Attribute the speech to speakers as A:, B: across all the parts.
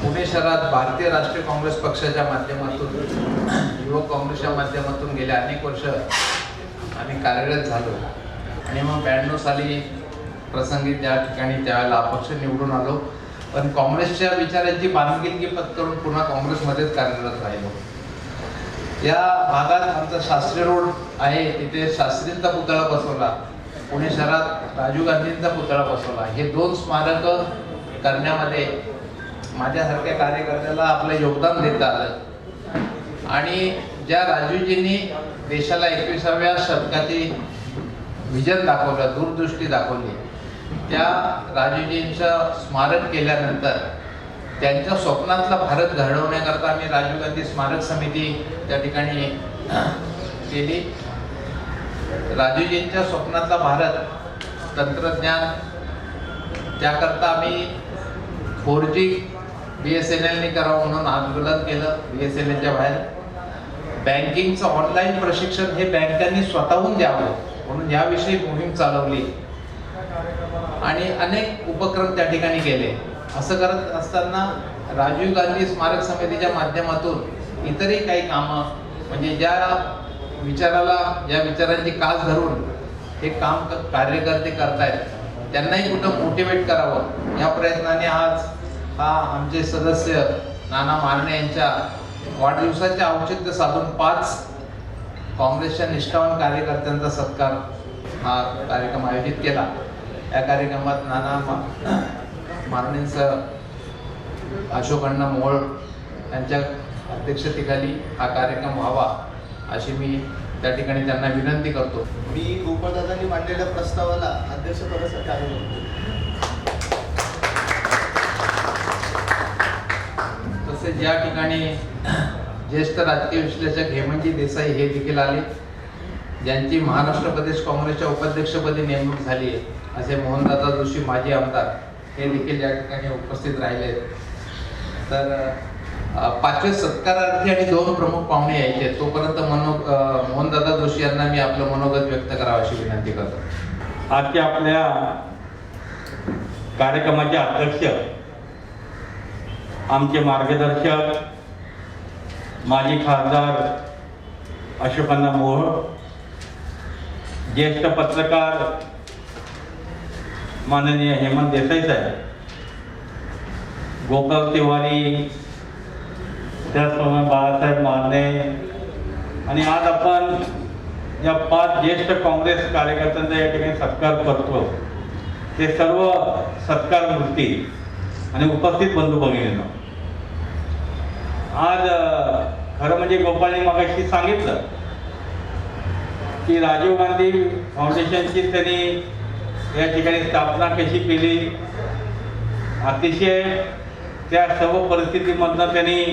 A: पुणे शहरात भारतीय राष्ट्रीय काँग्रेस पक्षाच्या माध्यमातून युवक काँग्रेसच्या माध्यमातून गेल्या अनेक वर्ष आम्ही कार्यरत झालो आणि मग 92 साली प्रसंगी त्या ठिकाणी त्यावेळेला अपक्ष निवडून आलो, पण काँग्रेसच्या विचारांची बांधिलकी पत्करून पुन्हा काँग्रेसमध्येच कार्यरत राहिलो. या भागात आमचा शास्त्री रोड आहे, तिथे शास्त्रींचा पुतळा बसवला, पुणे शहरात राजीव गांधींचा पुतळा बसवला. हे 2 स्मारक करण्यामध्ये माझ्यासारख्या कार्यकर्त्याला आपलं योगदान देता आलं आणि ज्या राजीवजींनी देशाला 21व्या शतकाची विजन दाखवलं, दूरदृष्टी दाखवली, त्या राजीवजींचं स्मारक केल्यानंतर त्यांच्या स्वप्नातला भारत घडवण्याकरता आम्ही राजीव गांधी स्मारक समिती त्या ठिकाणी केली. राजीवजींच्या स्वप्नातला भारत तंत्रज्ञान त्याकरता आम्ही 4G BSNLने करावं म्हणून आंदोलन केलं. BSNLच्या बाहेर बँकिंगचं ऑनलाईन प्रशिक्षण हे बँकांनी स्वतःहून द्यावं म्हणून याविषयी मोहीम चालवली आणि अनेक उपक्रम त्या ठिकाणी केले. असं करत असताना राजीव गांधी स्मारक समितीच्या माध्यमातून इतरही काही कामं म्हणजे ज्या विचारांची कास धरून हे काम कार्यकर्ते करतायत त्यांनाही कुठं मोटिवेट करावं या प्रयत्नाने आज हा आमचे सदस्य नाना मारणे यांच्या वाढदिवसाचे औचित्य साधून 5 काँग्रेसच्या निष्ठावान कार्यकर्त्यांचा सत्कार हा कार्यक्रम आयोजित केला. या कार्यक्रमात नाना मारणेंसह अशोक अण्णा मोहोळ यांच्या अध्यक्षतेखाली हा कार्यक्रम व्हावा अशी मी त्या ठिकाणी त्यांना विनंती करतो.
B: मी गोपाळदादांनी मांडलेल्या प्रस्तावाला अध्यक्षपदासाठी आलो होतो.
A: तसेच या ठिकाणी ज्येष्ठ राजकीय विश्लेषक हेमंतजी देसाई हे देखील आले, ज्यांची महाराष्ट्र प्रदेश काँग्रेसच्या उपाध्यक्षपदी नेमणूक झाली आहे, असे मोहनदादा जोशी माजी आमदार हे देखील या ठिकाणी उपस्थित राहिले. तर 5वे सत्कारार्थी आणि 2 प्रमुख पाहुणे यायचे, तोपर्यंत मोहनदादा जोशी यांना मी आपलं मनोगत व्यक्त करावं अशी विनंती करतो.
C: आजच्या आपल्या कार्यक्रमाचे अध्यक्ष, आमचे मार्गदर्शक माजी खासदार अशोक अण्णा मोहोळ, ज्येष्ठ पत्रकार माननीय हेमंत देसाई साहेब, गोपाल तिवारी, त्याचप्रमाणे बाळासाहेब मारणे आणि आज आपण या 5 ज्येष्ठ काँग्रेस कार्यकर्त्यांचा या ठिकाणी सत्कार करतो, ते सर्व सत्कार मूर्ती आणि उपस्थित बंधू भगिनींनो, आज खरं म्हणजे गोपाळने मगाशी सांगितलं की राजीव गांधी फाउंडेशनची त्यांनी या ठिकाणी स्थापना कशी केली, अतिशय त्या सर्व परिस्थितीमधनं त्यांनी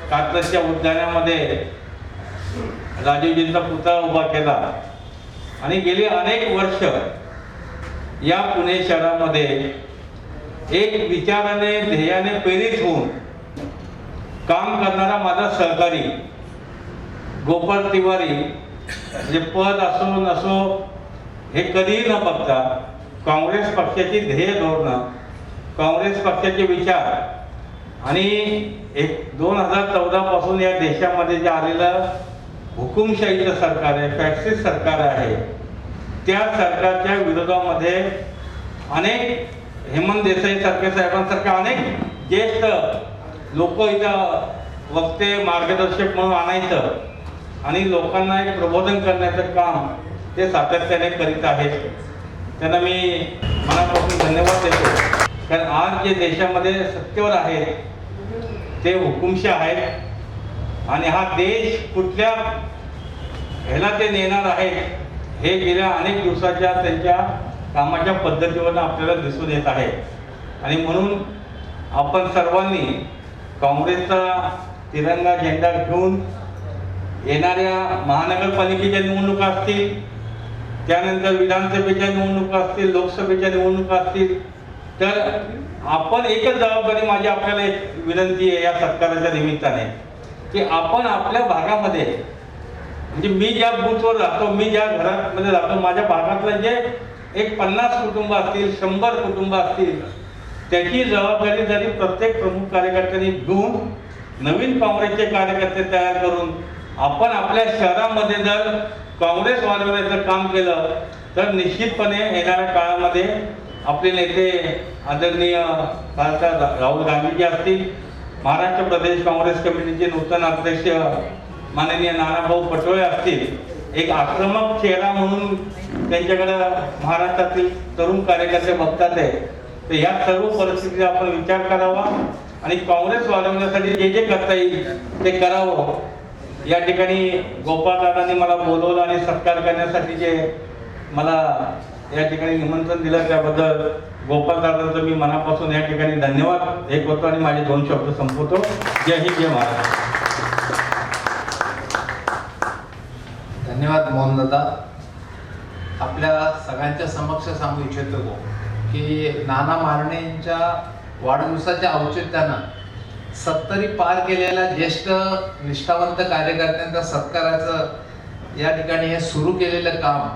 C: कात्रजच्या उद्यानामध्ये राजीवजींचा पुतळा उभा केला आणि गेली अनेक वर्ष या पुणे शहरामध्ये एक विचाराने ध्येयाने प्रेरित होऊन काम करणारा माझा सहकारी गोपाल तिवारी म्हणजे पद असो नसो हे कधीही न बघता काँग्रेस पक्षाची ध्येय धोरणं, काँग्रेस पक्षाचे विचार आणि 2014 पासून या देशामध्ये जे आलेलं हुकुमशाहीचं सरकार आहे, फॅसिस्ट सरकार आहे, त्या सरकारच्या विरोधामध्ये अनेक हेमंत देसाई साहेबांसारखे अनेक ज्येष्ठ लोक इथं वक्ते मार्गदर्शक म्हणून आणायचं आणि लोकांना एक प्रबोधन करण्याचं काम ते सातत्याने करीत आहेत. त्यांना मी मनापासून धन्यवाद देतो. कारण आज जे देशामध्ये सत्तेवर आहेत ते हुकुमशाह आहेत आणि हा देश कुठल्या ह्याला ते नेणार आहेत हे गेल्या अनेक दिवसाच्या त्यांच्या कामाच्या पद्धतीवरून आपल्याला दिसून येत आहे. आणि म्हणून आपण सर्वांनी काँग्रेसचा तिरंगा झेंडा घेऊन येणाऱ्या महानगरपालिकेच्या निवडणुका असतील, त्यानंतर विधानसभेच्या निवडणुका असतील, लोकसभेच्या निवडणुका असतील, तर आपण एकच जबाबदारी माझी आपल्याला एक विनंती आहे या सत्काराच्या निमित्ताने की आपण आपल्या भागामध्ये म्हणजे मी ज्या बूथवर राहतो, मी ज्या घरामध्ये राहतो, माझ्या भागातलं जे एक 50 कुटुंब असतील, 100 कुटुंब असतील, त्याची जबाबदारी जरी प्रत्येक प्रमुख कार्यकर्त्यांनी घेऊन नवीन काँग्रेसचे कार्यकर्ते तयार करून आपण आपल्या शहरामध्ये जर काँग्रेस वाढवण्याचं काम केलं तर निश्चितपणे येणाऱ्या काळामध्ये आपले नेते आदरणीय खासदार राहुल गांधीजी असतील, महाराष्ट्र प्रदेश काँग्रेस कमिटीचे नूतन अध्यक्ष माननीय नानाभाऊ पटोळे असतील, एक आक्रमक चेहरा म्हणून त्यांच्याकडे महाराष्ट्रातील तरुण कार्यकर्ते बघतात आहे. तर या सर्व परिस्थितीचा आपण विचार करावा आणि काँग्रेस वाढवण्यासाठी जे जे करता येईल ते करावं. या ठिकाणी गोपाळदादांनी मला बोलवलं आणि सत्कार करण्यासाठी जे मला या ठिकाणी निमंत्रण दिलं त्याबद्दल गोपाळदादांचं मी मनापासून या ठिकाणी धन्यवाद हे करतो आणि माझे 2 शब्द संपवतो. जय हिंद, जय महाराष्ट्र.
A: धन्यवाद मोहनदादा. आपल्या सगळ्यांच्या समक्ष सांगू इच्छितो की नाना मारणेंच्या वाढदिवसाच्या औचित्यानं 70 पार केलेल्या ज्येष्ठ निष्ठावंत कार्यकर्त्यांच्या सत्काराचं या ठिकाणी हे सुरू केलेलं काम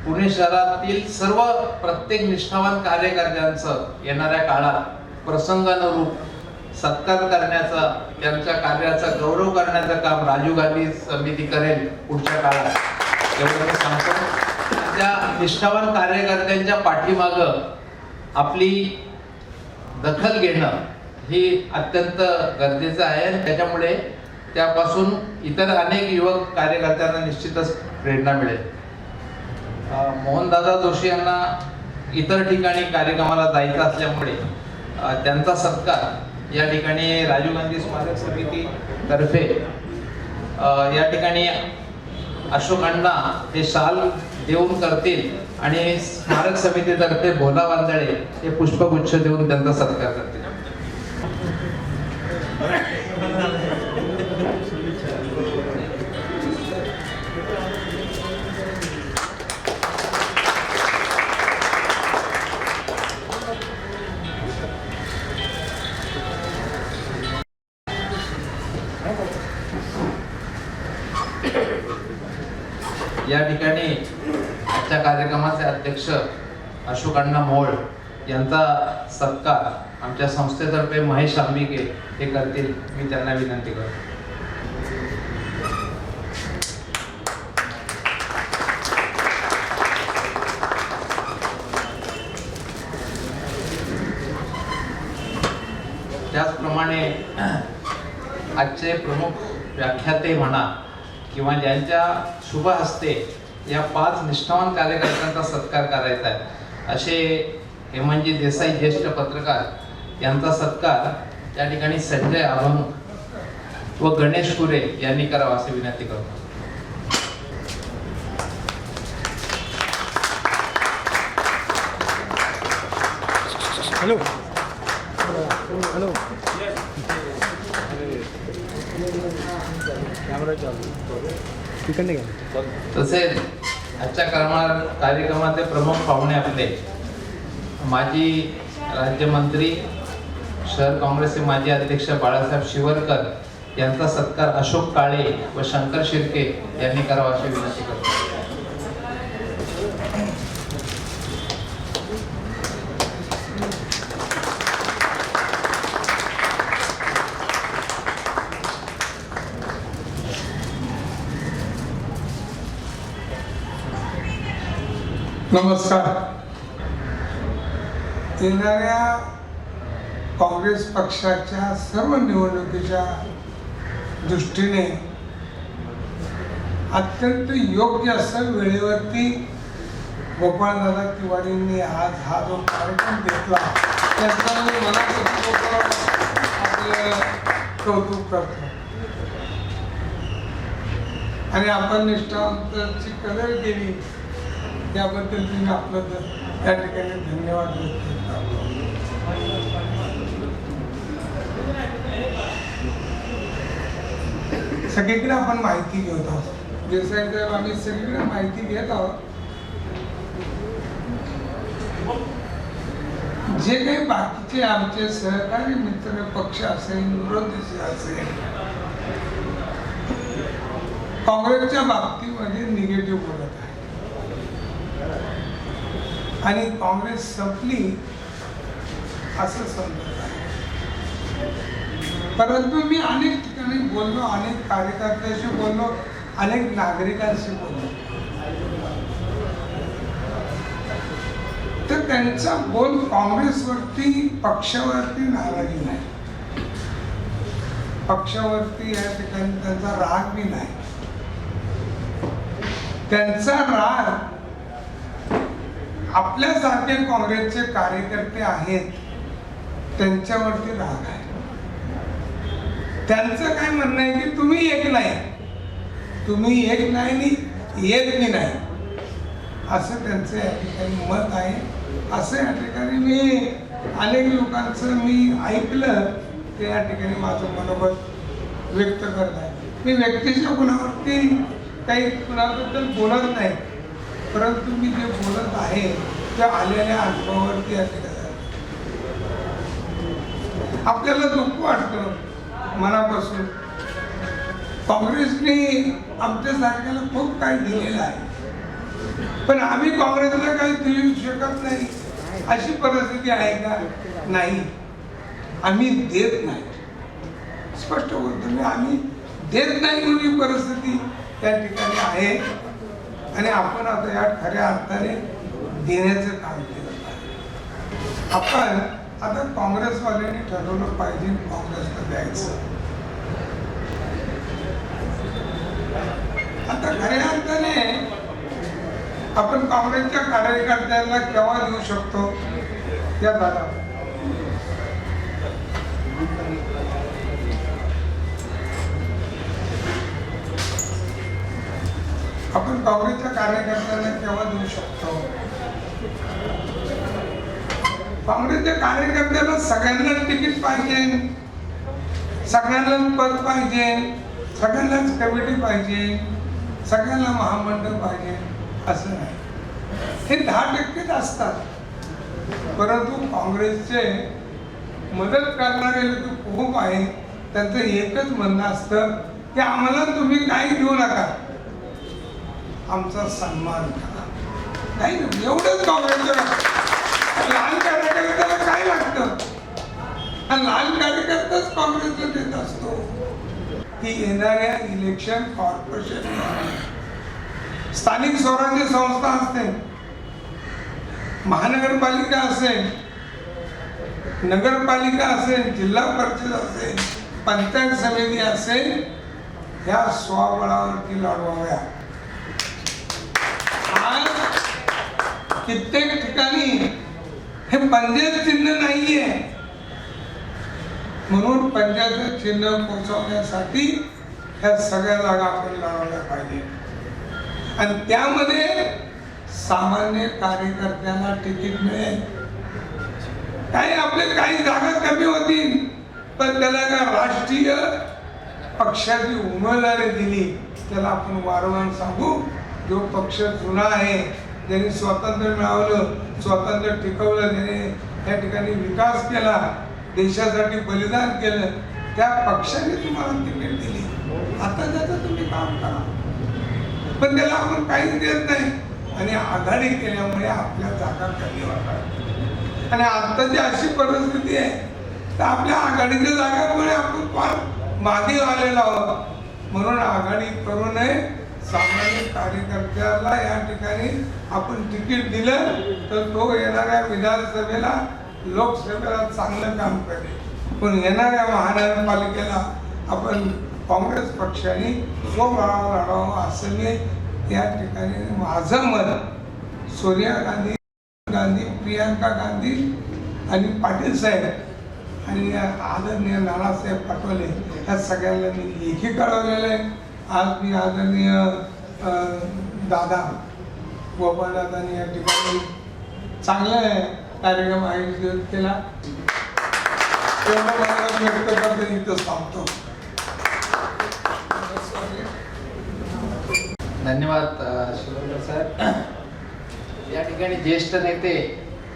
A: पुणे शहरातील सर्व प्रत्येक निष्ठावान कार्यकर्त्यांचं येणाऱ्या काळात प्रसंगानुरूप सत्कार करण्याचा, त्यांच्या कार्याचा गौरव करण्याचं काम राजीव गांधी समिती करेल पुढच्या काळात एवढं मी सांगतो. त्या निष्ठावान कार्यकर्त्यांच्या पाठीमागं आपली दखल घेणं ही अत्यंत गरजेचं आहे. त्याच्यामुळे त्यापासून इतर अनेक युवक कार्यकर्त्यांना निश्चितच प्रेरणा मिळेल. मोहनदादा जोशी यांना इतर ठिकाणी कार्यक्रमाला जायचं असल्यामुळे त्यांचा सत्कार या ठिकाणी राजीव गांधी स्मारक समिती तर्फे या ठिकाणी अशोक अण्णा हे शाल देऊन करतील आणि स्मारक समितीतर्फे भोला वांदळे हे पुष्पगुच्छ देऊन त्यांचा सत्कार करतील. या ठिकाणी आजच्या कार्यक्रमाचे अध्यक्ष अशोक अण्णा मोहोळ यांचा सत्कार आमच्या संस्थेतर्फे महेश आंबिके हे करतील. मी त्यांना विनंती करतो. त्याचप्रमाणे आजचे प्रमुख व्याख्याते म्हणा किंवा ज्यांच्या शुभ हस्ते या 5 निष्ठावान कार्यकर्त्यांचा सत्कार करायचा आहे असे हेमंतजी देसाई ज्येष्ठ पत्रकार यांचा सत्कार या ठिकाणी संजय अभंग व गणेश कुरे यांनी करावा अशी विनंती करतो.
D: हॅलो हॅलो
A: तसेच आजच्या कार्यक्रमाचे प्रमुख पाहुणे आपले माजी राज्यमंत्री शहर काँग्रेसचे माजी अध्यक्ष बाळासाहेब शिवरकर यांचा सत्कार अशोक काळे व शंकर शिर्के यांनी करावा अशी विनंती करतो.
D: नमस्कार. येणाऱ्या काँग्रेस पक्षाच्या सर्व निवडणुकीच्या दृष्टीने अत्यंत योग्य असं वेळेवरती गोपाळदादा तिवारींनी आज हा जो कार्यक्रम घेतला त्याचा मी मनापासून आपलं कौतुक करतो. आणि आपण निष्ठावंतांची कदर केली त्याबद्दल मी आपलं त्या ठिकाणी धन्यवाद व्यक्त करतो. सगळीकडे आपण माहिती घेत आहोत. देसाई साहेब आम्ही सगळीकडे माहिती घेत आहोत. जे काही बाकीचे आमचे सहकारी मित्र पक्ष असेल, विरोधी असेल, काँग्रेसच्या बाबतीमध्ये निगेटिव्ह बोलत आहे आणि काँग्रेस संपली असं समजत आहे. परंतु मी अनेक ठिकाणी बोललो, अनेक कार्यकर्त्यांशी बोललो, अनेक नागरिकांशी बोललो, तर त्यांचा बोल काँग्रेसवरती, पक्षावरती नाराजी नाही, पक्षावरती या ठिकाणी त्यांचा राग बी नाही. त्यांचा राग आपल्यासारखे काँग्रेसचे कार्यकर्ते आहेत त्यांच्यावरती राग आहे. त्यांचं काय म्हणणं आहे की तुम्ही एक नाही, तुम्ही एक नाही आणि एक बी नाही, असं त्यांचं या ठिकाणी मत आहे. असं या ठिकाणी मी अनेक लोकांचं मी ऐकलं, ते या ठिकाणी माझं मनोगत व्यक्त करत आहे. मी व्यक्तीच्या गुणावरती काही कुणाबद्दल बोलत नाही, परंतु मी जे बोलत आहे ते आलेल्या अनुभवावरती या ठिकाणी आपल्याला दुःख वाटतं मनापासून. काँग्रेसने आमच्यासारख्याला खूप काही दिलेलं आहे, पण आम्ही काँग्रेसला काही देऊ शकत नाही अशी परिस्थिती आहे का? नाही, आम्ही देत नाही. स्पष्ट बोलतो मी, आम्ही देत नाही म्हणून ही परिस्थिती त्या ठिकाणी आहे. आणि आपण आता या खऱ्या अर्थाने देण्याचं काम केलं पाहिजे. आपण आता काँग्रेसवाल्यांनी ठरवलं पाहिजे काँग्रेसला द्यायचं. आता खऱ्या अर्थाने आपण काँग्रेसच्या कार्यकर्त्यांना केव्हा देऊ शकतो या दादा? आपण काँग्रेसच्या कार्यकर्त्यांना केव्हा देऊ शकतो? काँग्रेसच्या कार्यकर्त्यांना सगळ्यांना तिकीट पाहिजे, सगळ्यांना पद पाहिजे, सगळ्यांनाच कमिटी पाहिजे, सगळ्यांना महामंडळ पाहिजे असं नाही. हे 10% असतात, परंतु काँग्रेसचे मदत करणारे लोक खूप आहे. त्यांचं एकच म्हणणं असतं की आम्हाला तुम्ही काही देऊ नका, आमचा सन्मान करा. नाही, एवढंच काँग्रेसचं. लहान कार्यकर्त्याला काय लागतं? हा लहान कार्यकर्ताच काँग्रेसला देत असतो. की येणाऱ्या इलेक्शन, कॉर्पोरेशन, स्थानिक स्वराज्य संस्था असते, महानगरपालिका असेल, नगरपालिका असेल, जिल्हा परिषद असेल, पंचायत समिती असेल, ह्या स्वबळावरती लढवाव्या. आज कित्येक ठिकाणी हे पंजाब चिन्ह नाहीये, म्हणून पंजाबचं चिन्ह पोहोचवण्यासाठी ह्या सगळ्या जागा आपण लढवल्या पाहिजे. आणि त्यामध्ये सामान्य कार्यकर्त्यांना तिकीट मिळेल. काही आपले काही जागा कमी होतील, पण त्याला का राष्ट्रीय पक्षाची उमेदवारी दिली, त्याला आपण वारंवार सांगू, जो पक्ष जुना आहे, ज्यांनी स्वातंत्र्य मिळवलं, स्वातंत्र्य टिकवलं, ज्याने या ठिकाणी विकास केला, देशासाठी बलिदान केलं, त्या पक्षाने तुम्हाला तिकीट दिली. आता त्याचं तुम्ही काम करा, पण त्याला आपण काहीच देत नाही. आणि आघाडी केल्यामुळे आपल्या जागा कमी होतात. आणि आत्ताची अशी परिस्थिती आहे तर आपल्या आघाडीच्या जागामुळे आपण फार मागे आलेलो आहोत. म्हणून आघाडी करू नये. सामान्य कार्यकर्त्याला या ठिकाणी आपण तिकीट दिलं तर तो येणाऱ्या विधानसभेला, लोकसभेला चांगलं काम करेल. पण येणाऱ्या महानगरपालिकेला आपण काँग्रेस पक्षाने स्वबळावर लढावं असं मी या ठिकाणी माझं मत. सोनिया गांधी, प्रियंका गांधी आणि पाटील साहेब आणि आदरणीय नानासाहेब पटोले या सगळ्यांना मी लेखी कळवलेलं आहे. आज मी आदरणीय दादा गोपालदादांनी या ठिकाणी चांगला कार्यक्रम आयोजित केला. तेवढं मला व्यक्त करता इथं सांगतो.
A: धन्यवाद शिवराज साहेब. या ठिकाणी ज्येष्ठ नेते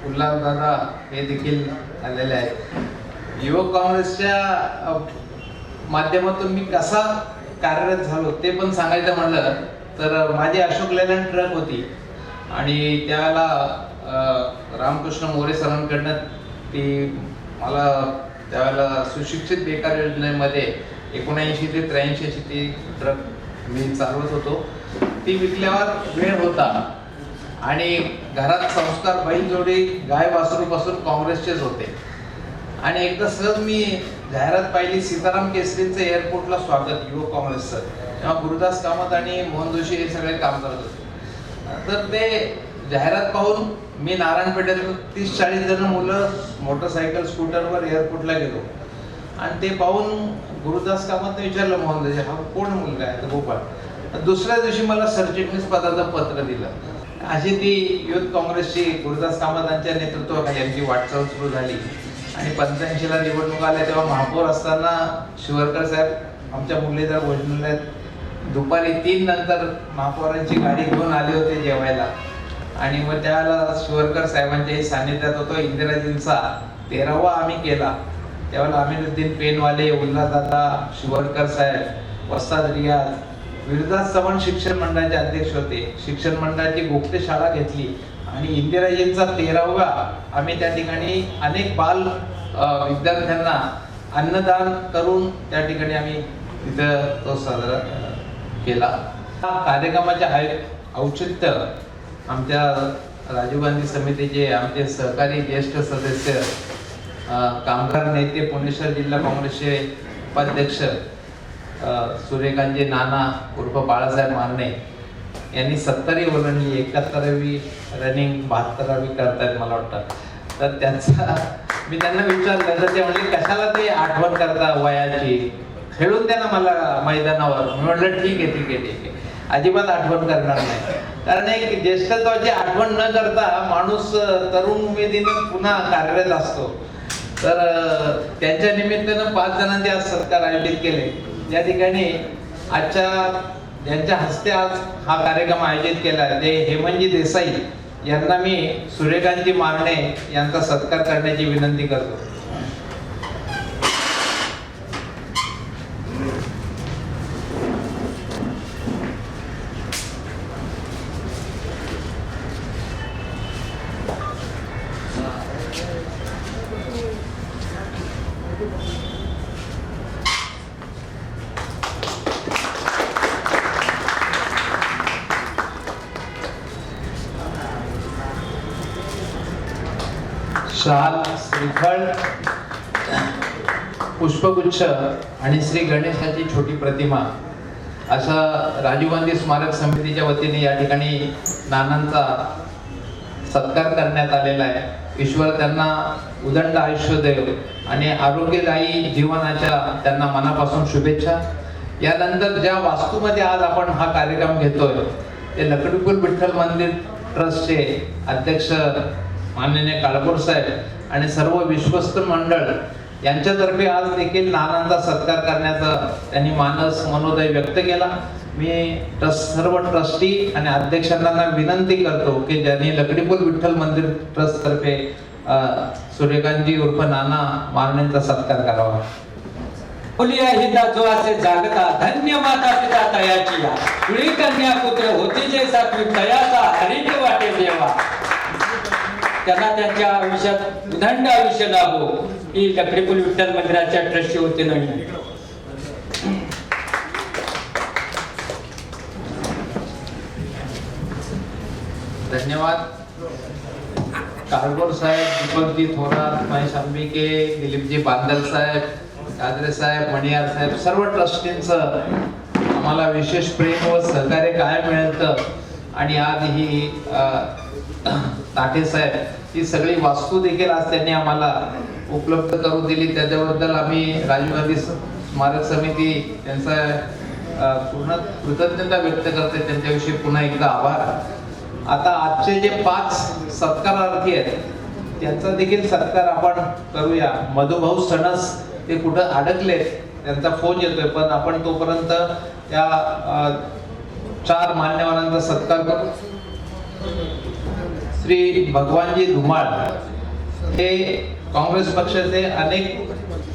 A: उल्हासदादा हे देखील आलेले आहेत. युवक काँग्रेसच्या माध्यमातून मी कसा कार्यरत झालो ते पण सांगायचं म्हणलं तर माझी अशोक लेलँड ट्रक होती आणि त्याला रामकृष्ण मोरे सरांकडनं ती मला त्यावेळेला सुशिक्षित बेकार योजनेमध्ये 79 ते 83 अशी ती ट्रक मी चालवत होतो. ती विकल्यावर वेळ होता आणि घरात संस्कार बैलजोडी गाय वासरूपासून काँग्रेसचेच होते. आणि एकदा सहज मी जाहिरात पाहिली, सीताराम केसरींचं एअरपोर्टला स्वागत युवक काँग्रेसचं. तेव्हा गुरुदास कामत आणि मोहन जोशी हे सगळे काम करत होते. तर ते जाहिरात पाहून मी नारायणपेठेतून 30-40 जण मुलं मोटरसायकल स्कूटरवर एअरपोर्टला गेलो आणि ते पाहून गुरुदास कामतने विचारलं मोहन जोशी, हा कोण मुलगा आहे? तर गोपाळ. दुसऱ्या दिवशी मला सरचिटणीस पदाचं पत्र दिलं. अशी ती युथ काँग्रेसची गुरुदास कामतांच्या नेतृत्वाखाली यांची वाटचाल सुरू झाली. आणि 85ला निवडणूक आल्या तेव्हा महापौर असताना शिवरकर साहेब आमच्या मुरलीधर भोजनालयात दुपारी 3 नंतर महापौरांची गाडी घेऊन आले होते जेवायला. आणि मग त्यावेळेला शिवरकर साहेबांच्याही सान्निध्यात होतो. इंदिराजींचा 13वा आम्ही केला. त्यावेळेला अमीनुद्दीन पेनवाले, उल्हादादा, शिवरकर साहेब, वस्ताद रियाज, विरदास चव्हाण शिक्षण मंडळाचे अध्यक्ष होते. शिक्षण मंडळाची गोपते शाळा घेतली आणि इंदिराजींचा 13वा आम्ही त्या ठिकाणी अनेक बाल विद्यार्थ्यांना अन्नदान करून त्या ठिकाणी आम्ही तिथं तो साजरा केला. कार्यक्रमाचे औचित्य आमच्या राजीव गांधी समितीचे आमचे सहकारी ज्येष्ठ सदस्य, कामगार नेते, पुणेश्वर जिल्हा काँग्रेसचे उपाध्यक्ष सूर्यकांतजी नाना उर्फ बाळासाहेब मारणे यांनी 70वी ओलांडली, 71वी रनिंग, 72वी करतायत मला वाटतं. तर त्यांचा मी त्यांना विचारलं तर ते म्हणले कशाला ते आठवण करता वयाची, खेळून द्या ना मला मैदानावर. मी म्हटलं ठीक आहे, अजिबात आठवण करणार नाही. कारण एक ज्येष्ठत्वाची आठवण न करता माणूस तरुण उमेदीने पुन्हा कार्यरत असतो. तर त्यांच्या निमित्तानं 5 जणांचे आज सत्कार आयोजित केले. या ठिकाणी ज्यांच्या हस्ते आज हा कार्यक्रम आयोजित केला ते हेमंतजी देसाई यांना मी सूर्यकांतजी मारणे यांचा सत्कार करण्याची विनंती करतो. शाल, श्रीफळ, पुष्पगुच्छ आणि श्री गणेशाची छोटी प्रतिमा अशा राजीव गांधी स्मारक समितीच्या वतीने या ठिकाणी नानांचा सत्कार करण्यात आलेला आहे. ईश्वर त्यांना उदंड आयुष्य देव आणि आरोग्यदायी जीवनाच्या त्यांना मनापासून शुभेच्छा. यानंतर ज्या वास्तूमध्ये आज आपण हा कार्यक्रम घेतोय ते लकडीपूर विठ्ठल मंदिर ट्रस्टचे अध्यक्ष माननीय काळभोर साहेब आणि सर्व विश्वस्त मंडळ यांच्यातर्फे आज देखील नानांचा सत्कार करण्याचा त्यांनी मानस मनोदय व्यक्त केला. मी सर्व ट्रस्टी आणि अध्यक्षांना विनंती करतो की ज्यांनी लकडीपूर विठ्ठल मंदिर ट्रस्ट तर्फे सूर्यकांतजी उर्फ नाना मारण्यांचा सत्कार करावा.
E: बोलिया हिंदा जो असे जागता धन्य माता पिता तयाची तुळी कन्या पुत्र होती जे सात्विक तयाचा हरिण वाटे देवा. त्यांना त्यांच्या आयुष्यात उदंड आयुष्य लाभो ही लकडीपूर विठ्ठल मंदिराच्या ट्रस्टची वतीनं
A: धन्यवाद. काळभोर साहेब, दीपकजी थोरात, महेश आंबिके, दिलीपजी बांदल साहेब, काजरे साहेब, मणियार साहेब, सर्व ट्रस्टींचं आम्हाला विशेष प्रेम व सहकार्य काय मिळतं. आणि आज ही ताठे साहेब ही सगळी वास्तू देखील आज त्यांनी आम्हाला उपलब्ध करून दिली. त्याच्याबद्दल आम्ही राजीव गांधी स्मारक समिती त्यांचा पूर्ण कृतज्ञता व्यक्त करते. त्यांच्याविषयी पुन्हा एकदा आभार. आता आजचे जे 5 सत्कारार्थी आहेत त्यांचा देखील सत्कार आपण करूया. मधुभाऊ सणस ते कुठं अडकलेत, त्यांचा फोन येतोय, पण आपण तोपर्यंत त्या 4 मान्यवरांचा सत्कार करू. श्री भगवानजी धुमाळ हे काँग्रेस पक्षाचे अनेक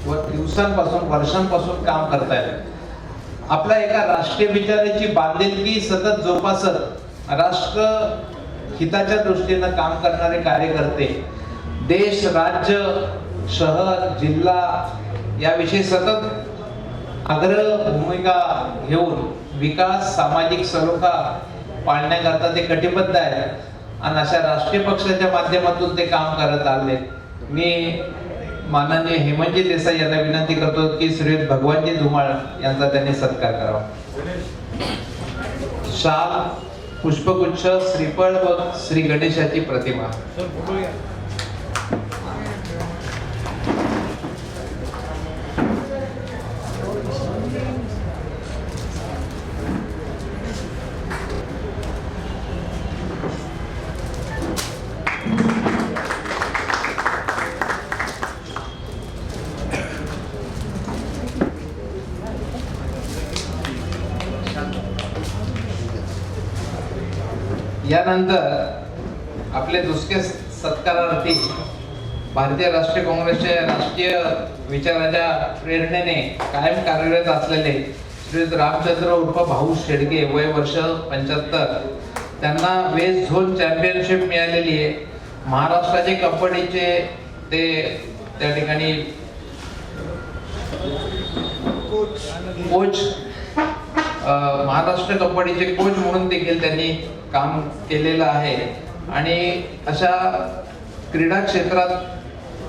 A: दिवसांपासून वर्षांपासून काम करत आहेत. आपल्या एका राष्ट्रीय विचाराची बांधिलकी सतत जोपासत राष्ट्र हिताच्या दृष्टीनं काम करणारे कार्यकर्ते देश, राज्य, शहर, जिल्हा याविषयी सतत आग्रह भूमिका घेऊन विकास, सामाजिक सलोखा पाळण्याकरता ते कटिबद्ध आहेत आणि अशा राष्ट्रीय पक्षाच्या माध्यमातून ते काम करत आले. मी माननीय हेमंतजी देसाई यांना विनंती करतो की श्रीयुत भगवानजी धुमाळ यांचा त्यांनी सत्कार करावा. शाल, पुष्पगुच्छ, श्रीफळ व श्री गणेशाची प्रतिमा. यानंतर आपले दुसरे सत्कारार्थी भारतीय राष्ट्रीय काँग्रेसचे राष्ट्रीय विचाराच्या प्रेरणेने कायम कार्यरत असलेले श्री रामचंद्र उर्फ भाऊ शेडगे, वय वर्ष 75. त्यांना वेस्ट झोन चॅम्पियनशिप मिळालेली आहे. महाराष्ट्राचे कबड्डीचे ते त्या ठिकाणी कोच, महाराष्ट्र कबड्डीचे कोच म्हणून देखील त्यांनी काम केलेलं आहे आणि अशा क्रीडा क्षेत्रात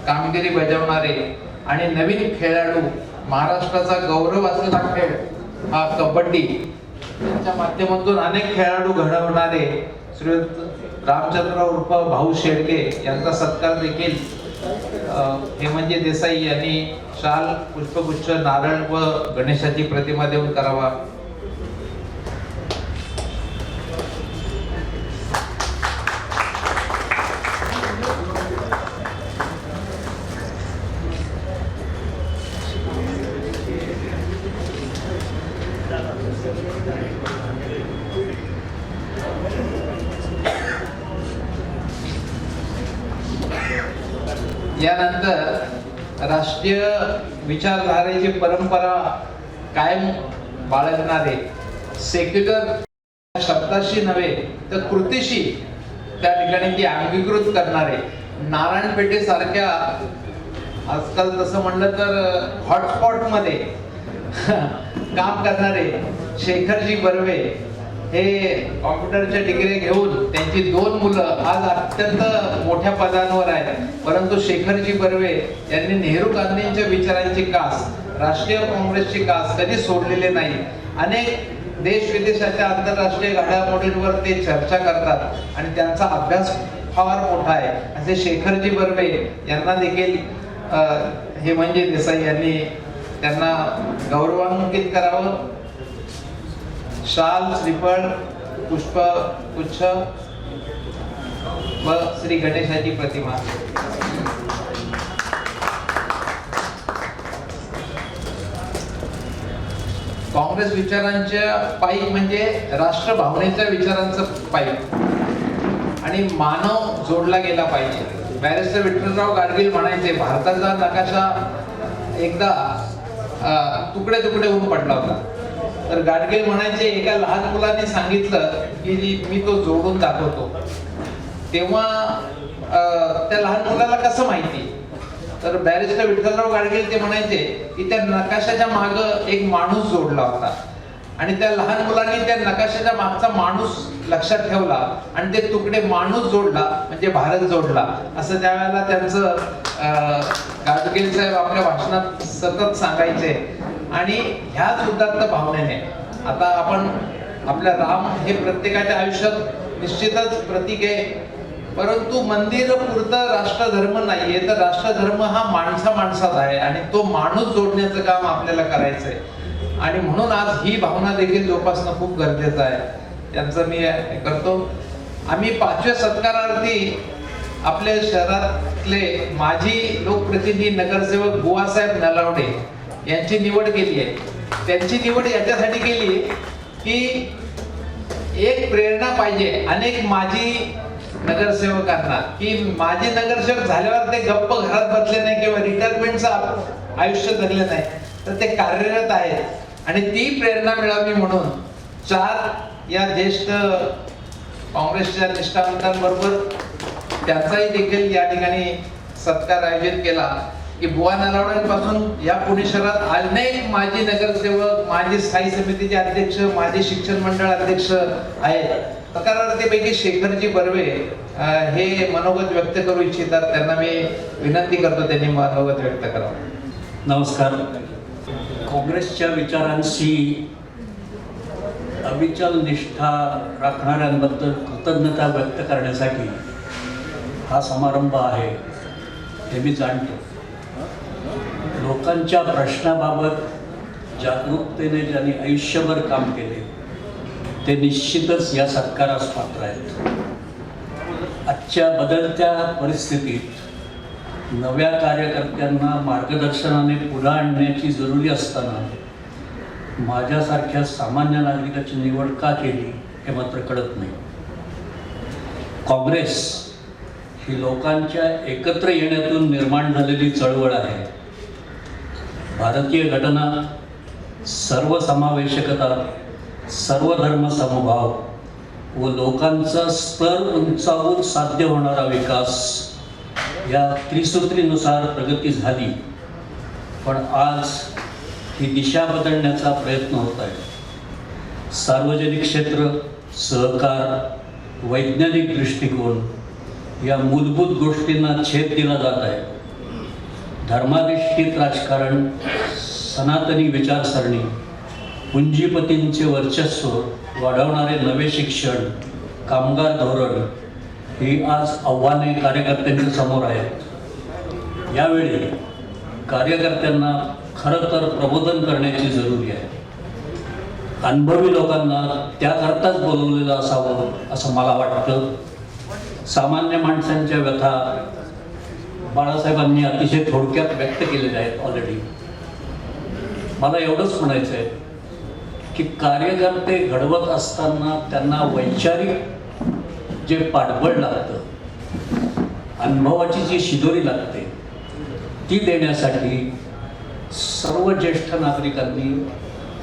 A: कामगिरी बजावणारे आणि नवीन खेळाडू, महाराष्ट्राचा गौरव असलेला खेळ हा कबड्डी, यांच्या माध्यमातून अनेक खेळाडू घडवणारे श्रीयुत रामचंद्र उर्फ भाऊ शेडगे यांचा सत्कार देखील हेमंतजी देसाई यांनी शाल, पुष्पगुच्छ, नारळ व गणेशाची प्रतिमा देऊन करावा. यानंतर राष्ट्रीय विचारधारेची परंपरा कायम बाळगणारे, सेक्युलर शब्दाशी नव्हे तर कृतीशी त्या ठिकाणी ती अंगीकृत करणारे, नारायणपेठे सारख्या आजकाल तसं म्हणलं तर हॉटस्पॉट मध्ये काम करणारे शेखरजी बर्वे हे कॉम्प्युटरच्या डिग्री घेऊन त्यांची 2 मुलं आज अत्यंत मोठ्या पदांवर आहेत. परंतु शेखरजी बर्वे यांनी नेहरू गांधींच्या विचारांची कास, राष्ट्रीय काँग्रेसची कास कधी सोडलेले नाही. अनेक देश विदेशाच्या आंतरराष्ट्रीय घडामोडींवर ते चर्चा करतात आणि त्यांचा अभ्यास फार मोठा आहे. असे शेखरजी बर्वे यांना देखील हेमंतजी देसाई यांनी त्यांना गौरवान्वित करावं. शाल, श्रीफळ, पुष्पगुच्छ व श्री गणेशाची प्रतिमा. काँग्रेस विचारांच्या पायी म्हणजे राष्ट्र भावनेच्या विचारांचं पायी आणि मानव जोडला गेला पाहिजे. बॅरिस्टर विठ्ठलराव गाडगीळ म्हणायचे, भारताचा नकाशा एकदा तुकडे तुकडे होऊन पडला होता. तर गाडगीळ म्हणायचे, एका लहान मुलाने सांगितलं की मी तो जोडून दाखवतो. तेव्हा त्या लहान मुलाला कसं माहिती? तर बॅरिस्टर विठ्ठलराव गाडगीळ ते म्हणायचे की त्या नकाशाच्या माग एक माणूस जोडला होता आणि त्या लहान मुलांनी त्या नकाशाच्या मागचा माणूस लक्षात ठेवला आणि ते तुकडे माणूस जोडला म्हणजे भारत जोडला, असं त्यावेळेला त्यांचं गाडगीळ साहेब आपल्या भाषणात सतत सांगायचे. आणि ह्याच उदात्त भावनेने आता आपण आपल्या राम हे प्रत्येकाच्या आयुष्यात निश्चितच प्रतीक आहे, परंतु मंदिर पुरतं राष्ट्रधर्म नाहीये. तर राष्ट्रधर्म हा माणसात आहे आणि तो माणूस जोडण्याचं काम आपल्याला करायचंय आणि म्हणून आज ही भावना देखील जोपासणं खूप गरजेचं आहे. त्यांचं मी करतो. आम्ही 5व्या सत्कारार्थी आपल्या शहरातले माजी लोकप्रतिनिधी नगरसेवक बुवासाहेब नलावडे यांची निवड केली आहे. त्यांची निवड याच्यासाठी केली की एक प्रेरणा पाहिजे अनेक माजी नगरसेवकांना की माजी नगरसेवक झाल्यावर ते गप्प घरात बसले नाही किंवा रिटायरमेंटचं आयुष्य जगले नाही, तर ते कार्यरत आहेत आणि ती प्रेरणा मिळावी म्हणून 4 या ज्येष्ठ काँग्रेसच्या निष्ठावंतांबरोबर त्यांचाही देखील या ठिकाणी सत्कार आयोजित केला की बुवा नलावड्यांपासून या पुणे शहरात अनेक माजी नगरसेवक, माजी स्थायी समितीचे अध्यक्ष, माजी शिक्षण मंडळ अध्यक्ष आहेत. तक्रारदारांपैकी शेखरजी बर्वे हे मनोगत व्यक्त करू इच्छितात. त्यांना मी विनंती करतो त्यांनी मनोगत व्यक्त करावं.
F: नमस्कार. काँग्रेसच्या विचारांशी अविचल निष्ठा राखणाऱ्यांबद्दल कृतज्ञता व्यक्त करण्यासाठी हा समारंभ आहे हे मी जाणतो. लोकांच्या प्रश्नाबाबत जागरूकतेने ज्यांनी आयुष्यभर काम केले ते निश्चितच या सत्कारास पात्र आहेत. आजच्या बदलत्या परिस्थितीत नव्या कार्यकर्त्यांना मार्गदर्शनाने पुढे आणण्याची जरुरी असताना माझ्यासारख्या सामान्य नागरिकाची निवड का केली हे मात्र कळत नाही. काँग्रेस ही लोकांच्या एकत्र येण्यातून निर्माण झालेली चळवळ आहे. भारतीय घटना सर्वसमावेशकता, सर्वधर्म समभाव व लोकांचा स्तर उंचावून साध्य होणारा विकास या त्रिसूत्रीनुसार प्रगती झाली. पण आज ही दिशा बदलण्याचा प्रयत्न होत आहे. सार्वजनिक क्षेत्र, सहकार, वैज्ञानिक दृष्टिकोन या मूलभूत गोष्टींना छेद दिला जात आहे. धर्माधिष्ठित राजकारण, सनातनी विचारसरणी, पुंजीपतींचे वर्चस्व वाढवणारे नवे शिक्षण, कामगार धोरण ही आज आव्हाने कार्यकर्त्यांच्या समोर आहेत. यावेळी कार्यकर्त्यांना खरं तर प्रबोधन करण्याची जरुरी आहे. अनुभवी लोकांना त्याकरताच बोलवलेलं असावं असं मला वाटतं. सामान्य माणसांच्या व्यथा बाळासाहेबांनी अतिशय थोडक्यात व्यक्त केलेल्या आहेत ऑलरेडी. मला एवढंच म्हणायचं आहे की कार्यकर्ते घडवत असताना त्यांना वैचारिक जे पाठबळ लागतं, अनुभवाची जी शिदोरी लागते ती देण्यासाठी सर्व ज्येष्ठ नागरिकांनी,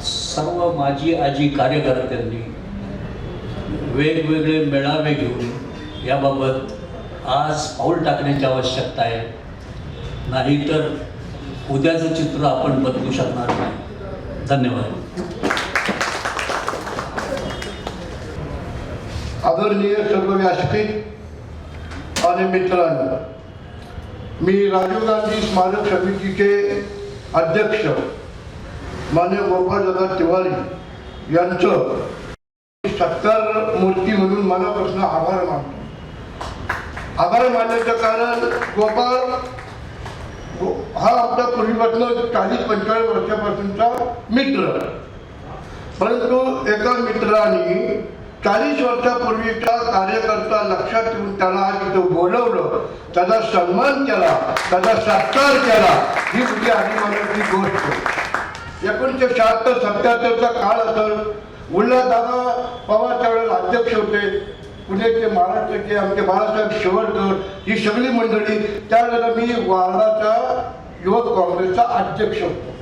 F: सर्व माजी आजी कार्यकर्त्यांनी वेगवेगळे मेळावे घेऊन याबाबत आज पाऊल टाकण्याची आवश्यकता आहे. नाहीतर उद्याचं चित्र आपण बदलू शकणार नाही. धन्यवाद.
G: आदरणीय सर्व व्यासपीठ आणि मित्रांनो, मी राजीव गांधी स्मारक समितीचे अध्यक्ष माननीय गोपालदादा तिवारी यांचं सत्कार मूर्ती म्हणून मनापासून आभार मानतो. आभार मानण्याचं कारण गोपाळ हा आपल्या पूर्वीपासून 40-45 वर्षापासूनचा मित्र, परंतु एका मित्राने 40 वर्षापूर्वीचा कार्यकर्ता लक्षात ठेवून त्याला आज इथं बोलवलं, त्याचा सन्मान केला, त्याचा सत्कार केला. ही म्हणजे अभिमानाची गोष्ट. 1976-77चा काळ असेल. उल्हासदादा पवार त्यावेळेला अध्यक्ष होते. पुण्याचे, महाराष्ट्राचे आमचे बाळासाहेब शेवटकर, ही सगळी मंडळी. त्यावेळेला मी वार्डाचा युवक काँग्रेसचा अध्यक्ष होतो.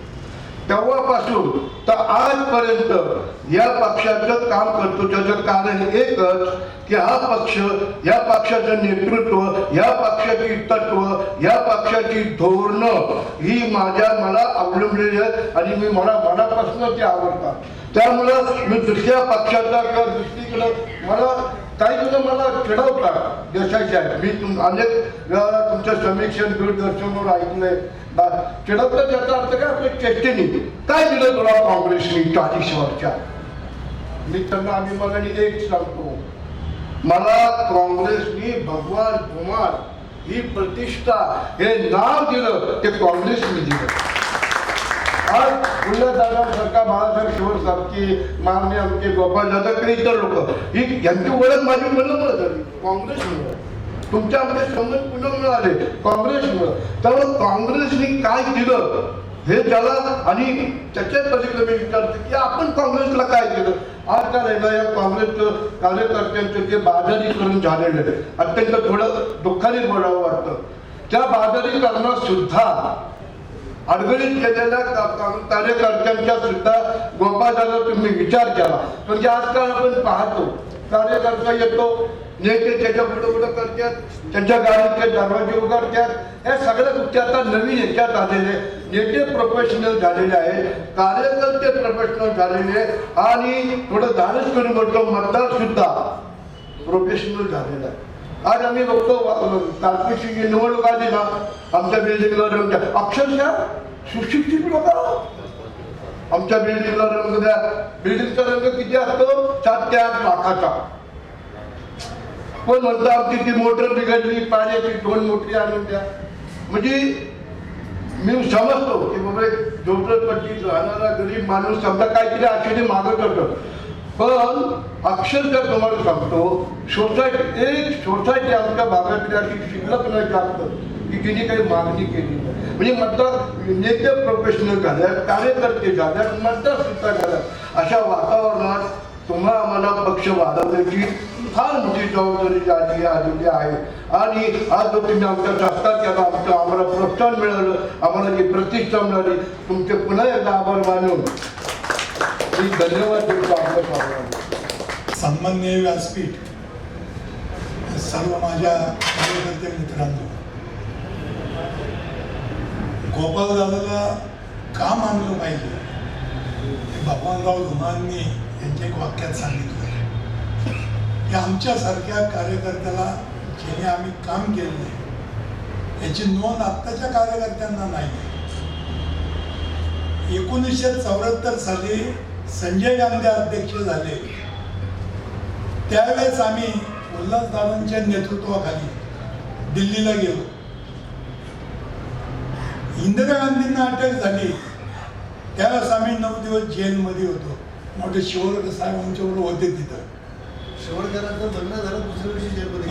G: तेव्हापासून तर आजपर्यंत या पक्षाचं काम करतो. त्याचं कारण एकच की हा पक्ष, या पक्षाचं नेतृत्व, या पक्षाची तत्व, या पक्षाची धोरणं ही मला अवलंबलेली आहेत आणि मला मनापासून ते आवडतात. त्यामुळं मी दुसऱ्या पक्षाचा किंवा दुसरीकडं काही जण मला चिडवतात देशाचे आहे. मी अनेक वेळा तुमचं समीक्षण, दूरदर्शनवर ऐकलंय. चिडवतं त्याचा अर्थ काय? आपल्या चेष्टेने काय दिलं तुला काँग्रेसने 40 वर्षात? मी त्यांना अभिमानाने एक सांगतो, मला काँग्रेसनी भगवान कुमार ही प्रतिष्ठा, हे नाव दिलं ते काँग्रेसने दिलं. आज उल्हासदादासारखा, बाळासाहेब शेवटसारखी, माननीय आमचे गोपालदादा, काही इतर लोक, ही यांची ओळख माझी मुलं झाली काँग्रेसमुळे. तुमच्या आमचे संबंध पुन्हा मिळाले काँग्रेसमुळे. त्यामुळे काँग्रेसने काय दिलं हे त्याला, आणि त्याच्या पलीकडे मी विचारतो की आपण काँग्रेसला काय दिलं. आज काय राहिलं, या काँग्रेस कार्यकर्त्यांचं जे बाजारीकरण झालेलं आहे, अत्यंत थोडं दुःखाने बोलावं वाटतं. त्या बाजारीकरणात सुद्धा अडगळीत केलेल्या कार्यकर्त्यांच्या सुद्धा गोपाळदादा तुम्ही विचार केला. म्हणजे आजकाल आपण पाहतो कार्यकर्ता येतो, नेते त्याच्या पुढे पुढे करतात, त्यांच्या गाडीचे दरवाजे उघडतात. या सगळ्या गोष्टी आता नवीन याच्यात आलेले. नेते प्रोफेशनल झालेले आहेत, कार्यकर्ते प्रोफेशनल झालेले आहेत आणि थोडं धाडस करून म्हटलं मतदार सुद्धा प्रोफेशनल झालेला आहे. आज आम्ही बघतो तालुक्याची जी निवडणूक आली ना, आमच्या बिल्डिंगला रंग अक्षरशः सुशिक्षित लोक आमच्या बिल्डिंगला रंग द्या. बिल्डिंगचा रंग किती असतो? 7 ते 8 लाखाचा. कोण म्हणतं आमची ती मोटर बिघडली, पाण्याची 2 मोटरी आणून द्या. म्हणजे मी समजतो की बाबा झोपडपट्टीत राहणारा गरीब माणूस समजा काहीतरी आशेने मागत होतो, पण अक्षरशः तुम्हाला सांगतो सोसायटी आमच्या भागातील अशी शिल्लक नाही जास्त की तिने काही मागणी केली नाही. म्हणजे मतदार नेते प्रोफेशनल झाल्यात, कार्यकर्ते झाल्यात, मतदार सुद्धा झाल्यात. अशा वातावरणात तुम्हाला आम्हाला पक्ष वाढवण्याची फार मोठी जबाबदारी आलेली आहे. आणि आज जो तुम्ही आमच्या शासनात केला, आम्हाला प्रोत्साहन मिळालं, आम्हाला जी प्रतिष्ठा मिळाली, तुमचे पुन्हा एकदा आभार मानून मी धन्यवाद देतो आपल्या सर्वांना.
H: सन्माननीय व्यासपीठ, सर्व माझ्या कार्यकर्ते मित्रांनो, गोपाल दादाला का मानलं पाहिजे हे भगवानराव धुमांनी यांच्या एक वाक्यात सांगितलं की आमच्यासारख्या कार्यकर्त्याला ज्याने आम्ही काम केले याची नोंद आत्ताच्या कार्यकर्त्यांना नाही. 1974 साली संजय गांधी अध्यक्ष झाले त्यावेळेस आम्ही उल्हासदादांच्या नेतृत्वाखाली दिल्लीला गेलो. इंदिरा गांधींना अटक झाली त्यावेळेस आम्ही 9 दिवस जेलमध्ये होतो. मोठे शिवरकर साहेब आमच्याबरोबर होते तिथं.
B: शेवटकरांचं लग्न झालं दुसऱ्या दिवशी जेलमध्ये.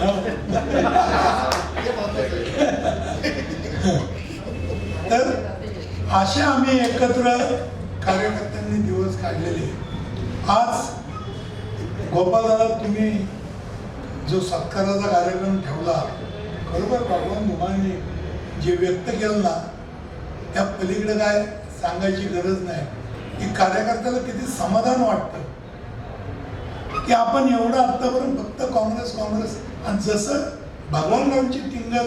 H: तर असे आम्ही एकत्र कार्यकर्त्यांनी दिवस काढलेले. आज गोपालदादा तुम्ही जो सत्काराचा कार्यक्रम ठेवला, खरोबर भगवान धुमांनी जे व्यक्त केलं ना त्या पलीकडे काय सांगायची गरज नाही की कार्यकर्त्याला किती समाधान वाटतं की आपण एवढं आत्तापर्यंत फक्त काँग्रेस आणि जसं भगवानरावची टिंगल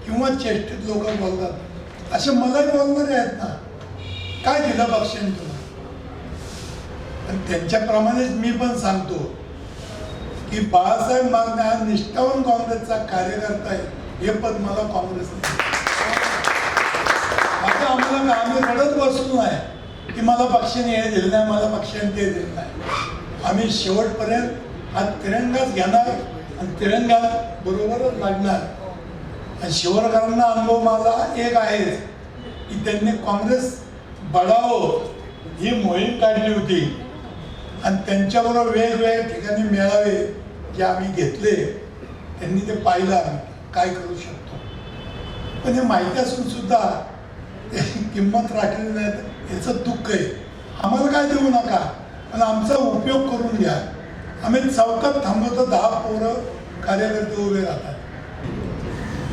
H: किंवा चेष्टित लोक बोलतात असे मलाही बोलणारे आहेत ना, काय दिलं पक्षाने तुला. आणि त्यांच्याप्रमाणेच मी पण सांगतो की बाळासाहेब मागणे हा निष्ठावान काँग्रेसचा कार्यकर्ता आहे. हे पद मला काँग्रेसने आता आम्हाला आम्ही रडत बसलो नाही की मला पक्षाने हे दिलं नाही, मला पक्षाने ते दिलं नाही. आम्ही शेवटपर्यंत हा तिरंगाच घेणार आणि तिरंगा बरोबरच लागणार. आणि शिवरकरांना अनुभव माझा एक आहे की त्यांनी काँग्रेस बढाओ ही मोहीम काढली होती आणि त्यांच्याबरोबर वेगवेगळ्या ठिकाणी मेळावे जे आम्ही घेतले त्यांनी ते पाहिलं आम्ही काय करू शकतो. पण हे माहिती असून सुद्धा किंमत राखली नाही याचं दुःख आहे. आम्हाला काय देऊ नका पण आमचा उपयोग करून घ्या. आम्ही चौकात थांबवतो 10 पोरं कार्यकर्ते उभे राहतात.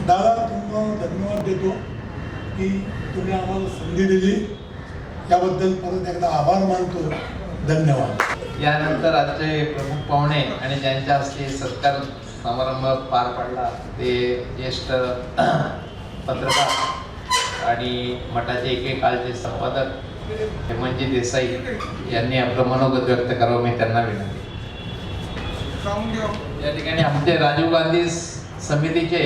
H: दादा तुम्हाला धन्यवाद देतो की तुम्ही आम्हाला संधी दिली, याबद्दल परत एकदा आभार मानतो. धन्यवाद.
A: यानंतर आजचे प्रमुख पाहुणे आणि ज्यांच्या हस्ते सत्कार समारंभ पार पडला ते ज्येष्ठ पत्रकार आणि मठाचे एकेकाळचे संपादक हेमंतजी देसाई यांनी आपलं मनोगत व्यक्त करावं मी त्यांना विनंती. या ठिकाणी आमचे राजीव गांधी समितीचे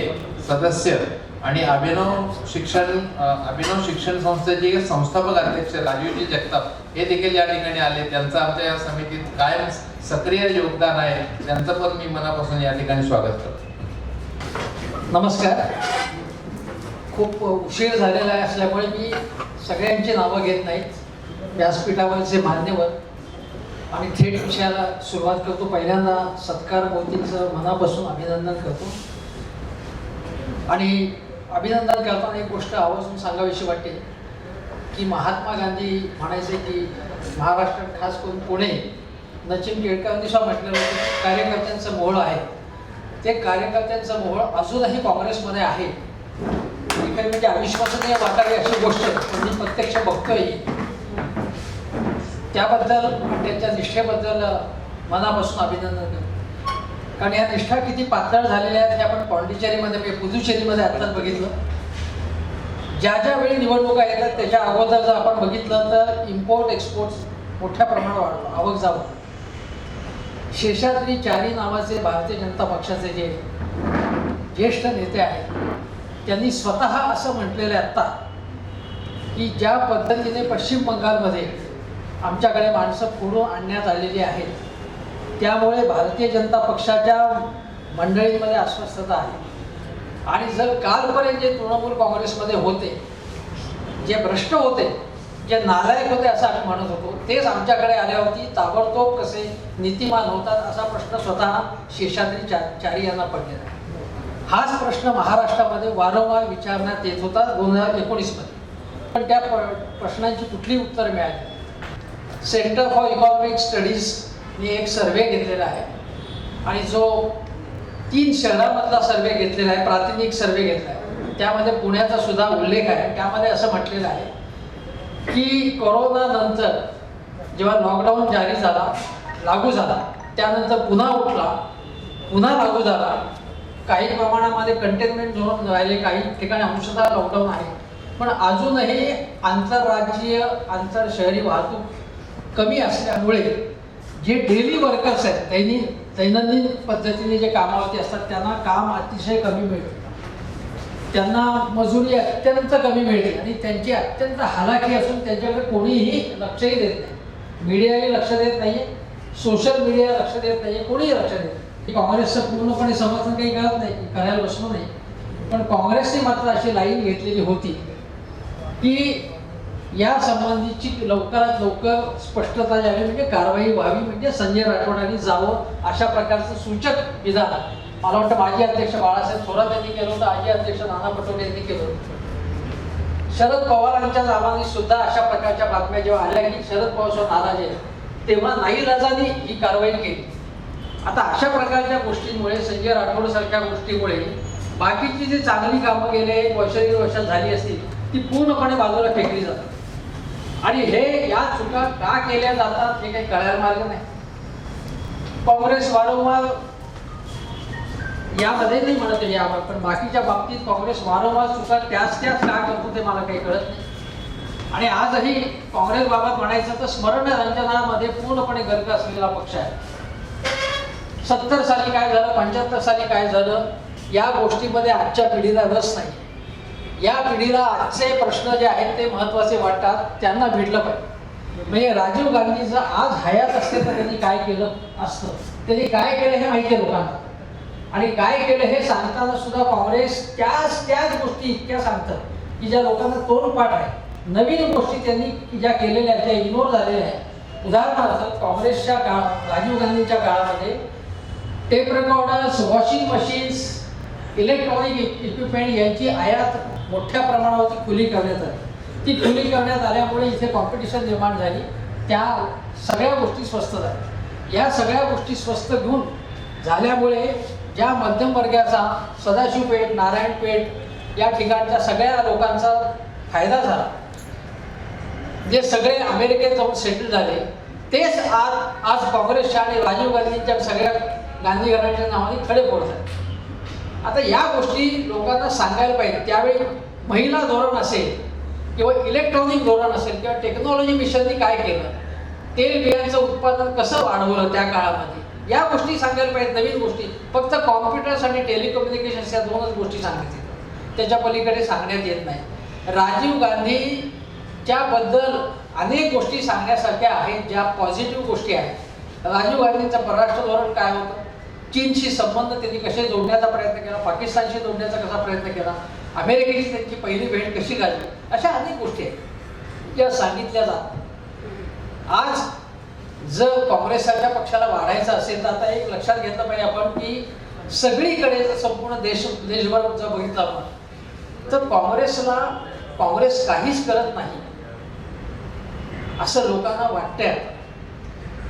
A: सदस्य आणि अभिनव शिक्षण संस्थेचे संस्थापक अध्यक्ष राजीवजी जगताप हे देखील या ठिकाणी आले. त्यांचं आमच्या या समितीत कायम सक्रिय योगदान आहे. त्यांचं पण मी मनापासून या ठिकाणी स्वागत करतो.
E: नमस्कार. खूप उशीर झालेला आहे असल्यामुळे मी सगळ्यांची नावं घेत नाहीत. व्यासपीठावरचे मान्यवर आणि थेट विषयाला सुरुवात करतो. पहिल्यांदा सत्कार मोदींचं मनापासून अभिनंदन करतो आणि अभिनंदन करताना एक गोष्ट आवर्जून सांगावीशी वाटते की महात्मा गांधी म्हणायचे की महाराष्ट्रात खास करून पुणे सचिन केळकरांनी सुद्धा म्हटलेलं होतं की कार्यकर्त्यांचं मोहळ आहे. ते कार्यकर्त्यांचं मोहळ अजूनही काँग्रेसमध्ये आहे. खरी म्हणजे अविश्वसनीय वाटावी अशी गोष्ट मी प्रत्यक्ष बघतोय. त्याबद्दल त्यांच्या निष्ठेबद्दल मनापासून अभिनंदन करतो.
I: कारण या निष्ठा किती पातळ झालेल्या आहेत हे आपण पॉंडिचेरीमध्ये पुदुचेरीमध्ये आत्ताच बघितलं. ज्या ज्या वेळी निवडणुका येतात त्याच्या अगोदर जर आपण बघितलं तर इम्पोर्ट एक्सपोर्ट मोठ्या प्रमाणावर वाढतो, आवक जावं. शेषाद्रीचारी नावाचे भारतीय जनता पक्षाचे जे ज्येष्ठ नेते आहेत त्यांनी स्वतः असं म्हटलेलं आहे आत्ता की ज्या पद्धतीने पश्चिम बंगालमध्ये आमच्याकडे माणसं पुढून आणण्यात आलेली आहेत त्यामुळे भारतीय जनता पक्षाच्या मंडळींमध्ये अस्वस्थता आहे. आणि जर कालपर्यंत जे तृणमूल काँग्रेसमध्ये होते, जे भ्रष्ट होते, जे नालायक होते असं आम्ही म्हणत होतो, तेच आमच्याकडे आल्यावरती ताबडतोब कसे नीतिमान होतात असा प्रश्न स्वतः शेषाद्रीचारी यांना पडलेला आहे. हाच प्रश्न महाराष्ट्रामध्ये वारंवार विचारण्यात येत होता 2019मध्ये, पण त्या प्रश्नांची कुठली उत्तर मिळाली. सेंटर फॉर इकॉनॉमिक स्टडीजने एक सर्वे घेतलेला आहे आणि जो 3 शहरामधला सर्वे घेतलेला आहे, प्रातिनिधिक सर्वे घेतला आहे. त्यामध्ये पुण्याचा सुद्धा उल्लेख आहे. त्यामध्ये असं म्हटलेलं आहे की कोरोनानंतर जेव्हा लॉकडाऊन जारी झाला, लागू झाला, त्यानंतर पुन्हा उठला, पुन्हा लागू झाला. काही प्रमाणामध्ये कंटेनमेंट झोन राहिले, काही ठिकाणी अंशतः लॉकडाऊन आहे, पण अजूनही आंतरराज्यीय आंतरशहरी वाहतूक कमी असल्यामुळे जे डेली वर्कर्स आहेत, दैनंदिन पद्धतीने जे कामावरती असतात त्यांना काम अतिशय कमी मिळते, त्यांना मजुरी अत्यंत कमी मिळते आणि त्यांची अत्यंत हालाखी असून त्यांच्याकडे कोणीही लक्षही देत नाही. मीडियाही लक्ष देत नाही, सोशल मीडिया लक्ष देत नाही, कोणीही लक्ष देत नाही. काँग्रेसचं पूर्णपणे समर्थन काही करत नाही, करायला बसलो नाही, पण काँग्रेसने मात्र अशी लाईन घेतलेली होती की या संबंधीची लवकरात लवकर स्पष्टता यावी, म्हणजे कारवाई व्हावी, म्हणजे संजय राठोडांनी जावं अशा प्रकारचं सूचक विधान मला वाटतं माजी अध्यक्ष बाळासाहेब थोरात यांनी केलं होतं, आजी अध्यक्ष नाना पटोले यांनी केलं होतं. शरद पवारांच्या नावाने सुद्धा अशा प्रकारच्या बातम्या जेव्हा आल्या की शरद पवार नाराज आहे, तेव्हा नाईलाजाने ही कारवाई केली. आता अशा प्रकारच्या गोष्टींमुळे, संजय राठोड सारख्या गोष्टीमुळे बाकीची जी चांगली कामं गेले 1 वर्ष 1.5 वर्षात झाली असतील ती पूर्णपणे बाजूला फेकली जातात. आणि हे या चुका का केल्या जातात हे काही कळायला मार्ग नाही. काँग्रेस वारंवार यामध्ये नाही म्हणत यावर, पण बाकीच्या बाबतीत काँग्रेस वारंवार चुका त्याच का करतो ते मला काही कळत नाही. आणि आजही काँग्रेसबाबत म्हणायचं तर स्मरणरंजनामध्ये पूर्णपणे गर्ग असलेला पक्ष आहे. 70 साली काय झालं, 75 साली काय झालं, या गोष्टीमध्ये आजच्या पिढीला रस नाही. या पिढीला आजचे प्रश्न जे आहेत ते महत्त्वाचे वाटतात, त्यांना भेटलं पाहिजे. म्हणजे राजीव गांधीचं आज हयात असते तर त्यांनी काय केलं असतं, त्यांनी काय केलं हे माहिती आहे लोकांना. आणि काय केलं हे सांगताना सुद्धा काँग्रेस त्याच गोष्टी इतक्या सांगतात की ज्या लोकांना तोंडपाठ आहे. नवीन गोष्टी त्यांनी ज्या केलेल्या आहेत, ज्या इग्नोर झालेल्या आहेत. उदाहरणार्थ काँग्रेसच्या राजीव गांधींच्या काळामध्ये tape recorders, washing machines, electronic equipment यांची आयात मोठ्या प्रमाणावरती खुली करण्यात आली. ती खुली करण्यात आल्यामुळे इथे कॉम्पिटिशन निर्माण झाली, त्या सगळ्या गोष्टी स्वस्त झाल्या. या सगळ्या गोष्टी स्वस्त घेऊन झाल्यामुळे ज्या मध्यम वर्गाचा सदाशिवपेठ, नारायणपेठ या ठिकाणच्या सगळ्या लोकांचा फायदा झाला, जे सगळे अमेरिकेत जाऊन सेटल झाले, तेच आज काँग्रेसच्या आणि राजीव गांधींच्या सगळ्या गांधी घराण्याच्या नावाने खडे फोडतात. आता या गोष्टी लोकांना सांगायला पाहिजे. त्यावेळी महिला धोरण असेल किंवा इलेक्ट्रॉनिक धोरण असेल किंवा टेक्नॉलॉजी मिशननी काय केलं, तेल बियांचं उत्पादन कसं वाढवलं त्या काळामध्ये, या गोष्टी सांगायला पाहिजेत. नवीन गोष्टी फक्त कॉम्प्युटर्स आणि टेलिकम्युनिकेशन्स या 2च गोष्टी सांगण्यात येतात, त्याच्या पलीकडे सांगण्यात येत नाही. राजीव गांधीच्याबद्दल अनेक गोष्टी सांगण्यासारख्या आहेत, ज्या पॉझिटिव्ह गोष्टी आहेत. राजीव गांधींचं परराष्ट्र धोरण काय होतं, चीनशी संबंध त्यांनी कसे जोडण्याचा प्रयत्न केला, पाकिस्तानशी जोडण्याचा कसा प्रयत्न केला, अमेरिकेची त्यांची पहिली भेट कशी झाली, अशा अनेक गोष्टी आहेत ज्या सांगितल्या जातात. आज जर काँग्रेससारख्या पक्षाला वाढायचं असेल तर आता एक लक्षात घेतलं पाहिजे आपण की सगळीकडे जर संपूर्ण देशभर जर बघितलं आपण तर काँग्रेस काहीच करत नाही असं लोकांना वाटतंय.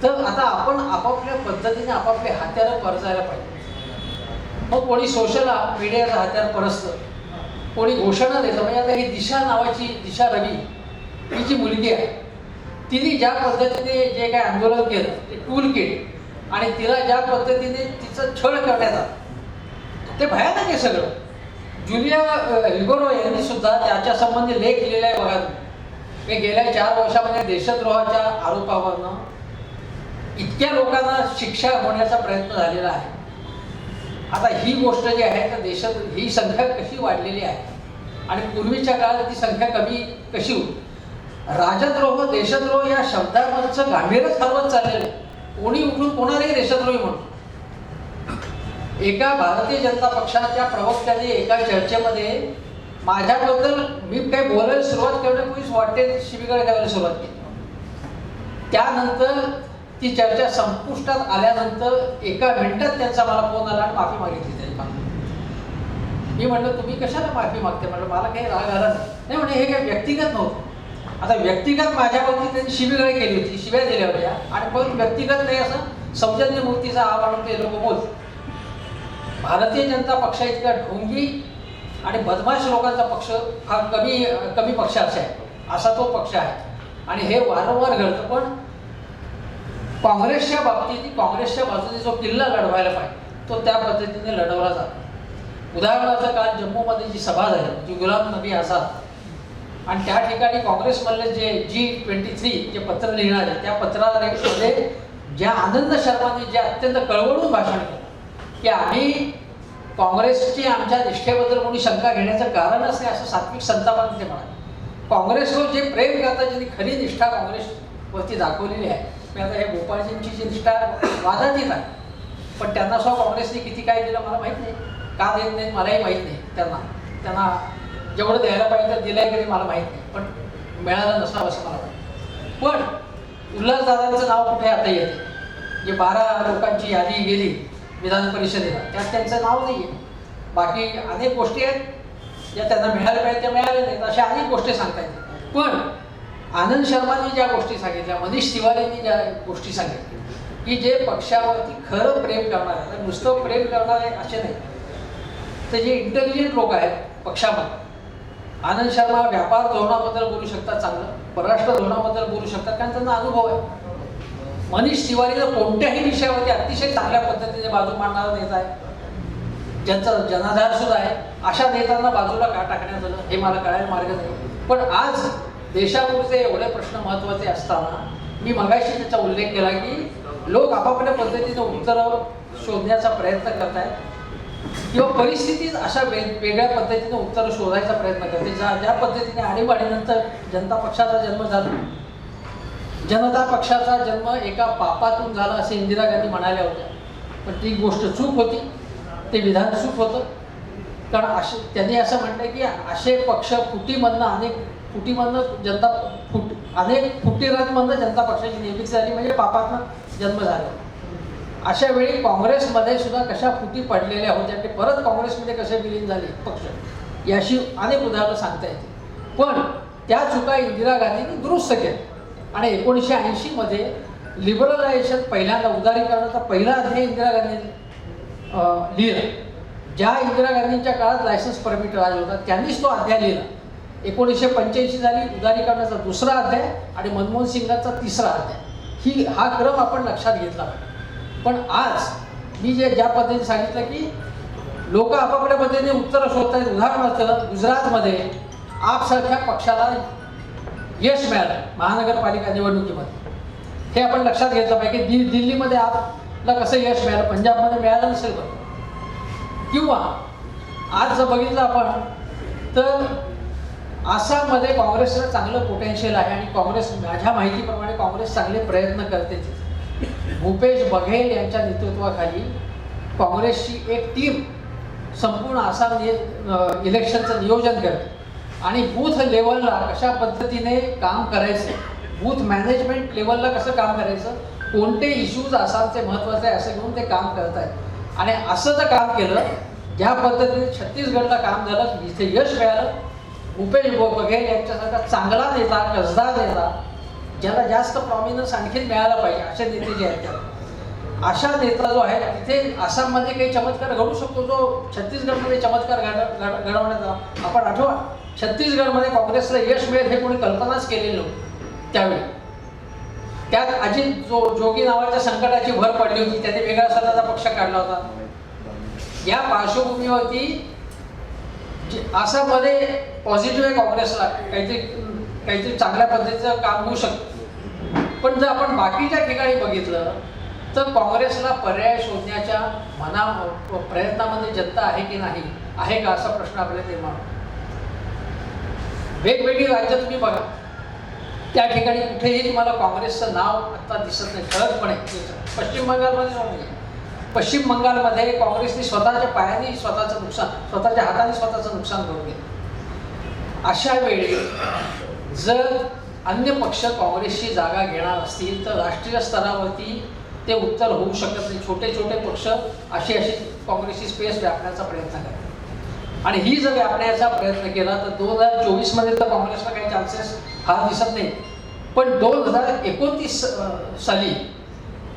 I: तर आता आपण आपापल्या पद्धतीने आपापले हत्यारं परजायला पाहिजे. मग कोणी सोशल मीडियाचं हत्यार परसतं, कोणी घोषणा देतं. म्हणजे आता ही दिशा नावाची, दिशा रवी ही जी मुलगी आहे, तिने ज्या पद्धतीने जे काय आंदोलन केलं, ते टूल किट आणि तिला ज्या पद्धतीने तिचं छळ करण्यात आला ते भयानक आहे सगळं. जुलिया रिबेरो यांनी सुद्धा त्याच्या संबंधी लेख लिहिलेला आहे बघा. मी गेल्या 4 वर्षामध्ये देशद्रोहाच्या आरोपावरनं इतक्या लोकांना शिक्षा होण्याचा प्रयत्न झालेला आहे. आता ही गोष्ट जी आहे तर देशात ही संख्या कशी वाढलेली आहे आणि पूर्वीच्या काळात ती संख्या कमी कशी होती. राजद्रोह देशद्रोह या शब्दावरचं गांभीर्यच हरवत चाललेलं आहे. कोणी उठून कोणालाही देशद्रोही म्हणतो. एका भारतीय जनता पक्षाच्या प्रवक्त्याने एका चर्चेमध्ये माझ्याबद्दल मी काही बोलायला सुरुवात करण्यापूर्वीच वाटते शिवीगाळ करायला सुरुवात केली. त्यानंतर ती चर्चा संपुष्टात आल्यानंतर 1 मिनिटात त्यांचा मला फोन आला आणि माफी मागितली त्यांनी. मी म्हटलं तुम्ही कशाला माफी मागते. म्हटलं मला काही राग आला नाही. म्हणे हे काही व्यक्तिगत नव्हतं. आता व्यक्तिगत माझ्यावरती त्यांनी शिवीगाळ केली होती, शिव्या दिल्या होत्या आणि पण व्यक्तिगत नाही असं सौजन्य मूर्तीचा आवाहन ते लोक बोलतात. भारतीय जनता पक्ष इतका ढोंगी आणि बदमाश लोकांचा पक्ष हा कमी पक्ष असा तो पक्ष आहे आणि हे वारंवार घडतं. पण काँग्रेसच्या बाबतीत काँग्रेसच्या बाजूने जो किल्ला लढवायला पाहिजे तो त्या पद्धतीने लढवला जातो. उदाहरणार्थ काल जम्मूमध्ये जी सभा झाली जी गुलाम नबी आझाद आणि त्या ठिकाणी काँग्रेसमधले जे G23 जे पत्र लिहिणारे त्या पत्रामध्ये ज्या आनंद शर्मांनी जे अत्यंत कळवळून भाषण केलं की आम्ही काँग्रेसची आमच्या निष्ठेबद्दल कोणी शंका घेण्याचं कारणच नाही असं सात्विक संतापाने ते म्हणाले. काँग्रेसवर जे प्रेम करतात ज्यांनी खरी निष्ठा काँग्रेसवरती दाखवलेली आहे. मी आता हे गोपाळजींची जी निष्ठा वादातीत आहे पण त्यांना सुद्धा काँग्रेसने किती काय दिलं मला माहीत नाही. का देत नाही मलाही माहीत नाही. त्यांना जेवढं द्यायला पाहिजे तर दिलं आहे की मला माहीत नाही पण मिळालं नसावं असं मला वाटतं. पण उल्हासदादांचं नाव कुठे आता येते. जे 12 लोकांची यादी गेली विधान परिषदेला त्यात त्यांचं नाव नाही आहे. बाकी अनेक गोष्टी आहेत ज्या त्यांना मिळाल्या पाहिजे त्या मिळाल्या नाहीत. अशा अनेक गोष्टी सांगता येतात. पण आनंद शर्मांनी ज्या गोष्टी सांगितल्या, मनीष तिवारींनी ज्या गोष्टी सांगितल्या की जे पक्षावरती खरं प्रेम करणारे नुसतं प्रेम करणारे असे नाही तर जे इंटेलिजंट लोक आहेत पक्षामध्ये. आनंद शर्मा व्यापार धोरणाबद्दल बोलू शकतात, चांगलं परराष्ट्र धोरणाबद्दल बोलू शकतात कारण त्यांना अनुभव आहे. मनीष तिवारीला कोणत्याही विषयावरती अतिशय चांगल्या पद्धतीने बाजू मांडणारा नेता आहे ज्यांचा जनाधार सुद्धा आहे. अशा नेत्यांना बाजूला का टाकण्यात आलं हे मला कळायला मार्ग नाही. पण आज देशापुरते एवढे प्रश्न महत्त्वाचे असताना मी मगाशी त्याचा उल्लेख केला की लोक आपापल्या पद्धतीने उत्तरं शोधण्याचा प्रयत्न करत आहेत किंवा परिस्थितीत अशा वेगळ्या पद्धतीने उत्तरं शोधायचा प्रयत्न करते. ज्या पद्धतीने आणीबाणीनंतर जनता पक्षाचा जन्म झाला. जनता पक्षाचा जन्म एका पापातून झाला असे इंदिरा गांधी म्हणाल्या होत्या पण ती गोष्ट चूक होती. ते विधान चूक होतं कारण त्यांनी असं म्हटलं की असे पक्ष अनेक फुटीरमधनं जनता पक्षाची निर्मिती झाली म्हणजे पापातनं जन्म झाला. अशा वेळी काँग्रेसमध्ये सुद्धा कशा फुटी पडलेल्या होत्या ते परत काँग्रेसमध्ये कसे विलीन झाले पक्ष याशी अनेक उदाहरणं सांगता येतील. पण त्या चुका इंदिरा गांधींनी दुरुस्त केल्या आणि 1980 मध्ये लिबरलायझेशन पहिल्यांदा उदारीकरणाचा पहिला अध्याय इंदिरा गांधींनी लिहिला. ज्या इंदिरा गांधींच्या काळात लायसन्स परमिट राज होता त्यांनीच तो अध्याय लिहिला. 1985 झाली उदारीकरणाचा दुसरा अध्याय आणि मनमोहन सिंगांचा तिसरा अध्याय. हा क्रम आपण लक्षात घेतला पाहिजे. पण आज मी ज्या पद्धतीने सांगितलं की लोक आपापल्या पद्धतीने उत्तरं शोधत आहेत. उदाहरणार्थ गुजरातमध्ये आपसारख्या पक्षाला यश मिळालं महानगरपालिका निवडणुकीमध्ये हे आपण लक्षात घेतलं पाहिजे की दिल्लीमध्ये आपला कसं यश मिळालं पंजाबमध्ये मिळालं नसेल बरं. किंवा आज जर बघितलं आपण तर आसाममध्ये काँग्रेसला चांगलं पोटेन्शियल आहे आणि काँग्रेस माझ्या माहितीप्रमाणे काँग्रेस चांगले प्रयत्न करते. भूपेश बघेल यांच्या नेतृत्वाखाली काँग्रेसची एक टीम संपूर्ण आसाम इलेक्शनचं नियोजन करते आणि बूथ लेवलला कशा पद्धतीने काम करायचं, बूथ मॅनेजमेंट लेवलला कसं काम करायचं, कोणते इश्यूज आसामचे महत्त्वाचे आहे असं घेऊन ते काम करत आहेत. आणि असं जर काम केलं ज्या पद्धतीने छत्तीसगडला काम झालं जिथे यश मिळालं. भूपेश बघेल यांच्यासारखा चांगला नेता कसदार नेता ज्याला जास्त प्रॉमिनन्स आणखीन मिळायला पाहिजे असे नेते जे आहेत त्या अशा नेता जो आहे तिथे आसाममध्ये काही चमत्कार घडू शकतो जो छत्तीसगडमध्ये चमत्कार घडवण्यात आला. आपण आठवा छत्तीसगडमध्ये काँग्रेसला यश मिळेल हे कोणी कल्पनाच केलेलं नव्हतं त्यावेळी. त्यात अजित जोगी नावाच्या संकटाची भर पडली होती, त्याने वेगळा स्वतःचा पक्ष काढला होता. या पार्श्वभूमीवरती असं मध्ये पॉझिटिव्ह आहे काँग्रेसला, काहीतरी चांगल्या पद्धतीचं काम होऊ शकतं. पण जर आपण बाकीच्या ठिकाणी बघितलं तर काँग्रेसला पर्याय शोधण्याच्या प्रयत्नामध्ये जनता आहे की नाही, आहे का असा प्रश्न आपल्याला निर्माण होतो. वेगवेगळी राज्य तुम्ही बघा, त्या ठिकाणी कुठेही तुम्हाला काँग्रेसचं नाव आता दिसत नाही ठळकपणे. पश्चिम बंगालमध्ये नाही. पश्चिम बंगालमध्ये काँग्रेसने स्वतःच्या पायाने स्वतःचं नुकसान, स्वतःच्या हाताने स्वतःचं नुकसान करून घेतलं. अशा वेळी जर अन्य पक्ष काँग्रेसची जागा घेणार असतील तर राष्ट्रीय स्तरावरती ते उत्तर होऊ शकत नाही. छोटे छोटे पक्ष अशी काँग्रेसची स्पेस व्यापण्याचा प्रयत्न करतात आणि ही जर व्यापण्याचा प्रयत्न केला तर 2024मध्ये तर काँग्रेसला काही चान्सेस फार दिसत नाही. पण 2029 साली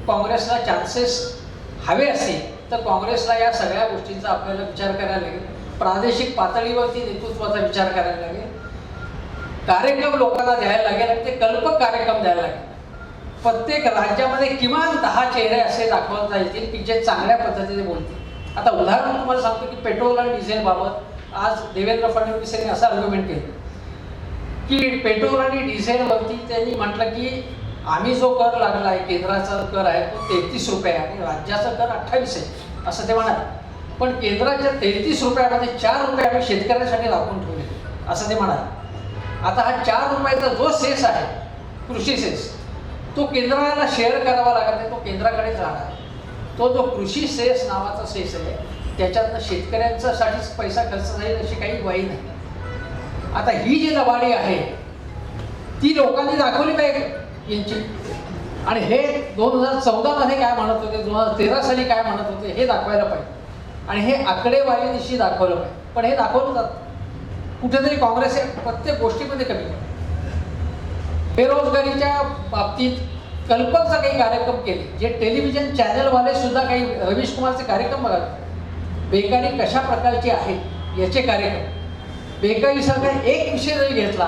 I: काँग्रेसला चान्सेस हवे असतील तर काँग्रेसला या सगळ्या गोष्टींचा आपल्याला विचार करायला लागेल. प्रादेशिक पातळीवरती नेतृत्वाचा विचार करायला लागेल, कार्यक्रम लोकांना द्यायला लागेल आणि ते कल्पक कार्यक्रम द्यायला लागेल. प्रत्येक राज्यामध्ये किमान 10 चेहरे असे दाखवता येतील की जे चांगल्या पद्धतीने बोलतील. आता उदाहरण तुम्हाला सांगतो की पेट्रोल आणि डिझेल बाबत आज देवेंद्र फडणवीस यांनी असं आर्ग्युमेंट केलं की पेट्रोल आणि डिझेलवरती त्यांनी म्हटलं की आम्ही जो कर लागला आहे, केंद्राचा कर आहे तो 33 रुपये आहे आणि राज्याचा कर 28 आहे असं ते म्हणाले. पण केंद्राच्या 33 रुपयामध्ये 4 रुपये आम्ही शेतकऱ्यांसाठी राखून ठेवले असं ते म्हणाले. आता हा 4 रुपयाचा जो सेस आहे, कृषी सेस, तो केंद्राला शेअर करावा लागत नाही, तो केंद्राकडे जाणार. तो जो कृषी सेस नावाचा सेस आहे त्याच्यातनं शेतकऱ्यांच्यासाठीच पैसा खर्च जाईल अशी काही ग्वाही नाही. आता ही जी लबाडी आहे ती लोकांनी दाखवली पाहिजे यांची. आणि हे 2014मध्ये काय म्हणत होते, 2013 साली काय म्हणत होते हे दाखवायला पाहिजे आणि हे आकडेवारीनिशी दाखवलं पाहिजे. पण हे दाखवलं जातं कुठेतरी. काँग्रेस हे प्रत्येक गोष्टीमध्ये कमी आहे. बेरोजगारीच्या बाबतीत कल्पकचा काही कार्यक्रम केले, जे टेलिव्हिजन चॅनलवाले सुद्धा काही रवीश कुमारचे कार्यक्रम बघा, बेकारी कशा प्रकारची आहे याचे कार्यक्रम. बेकारीसारखा एक विषय जरी घेतला,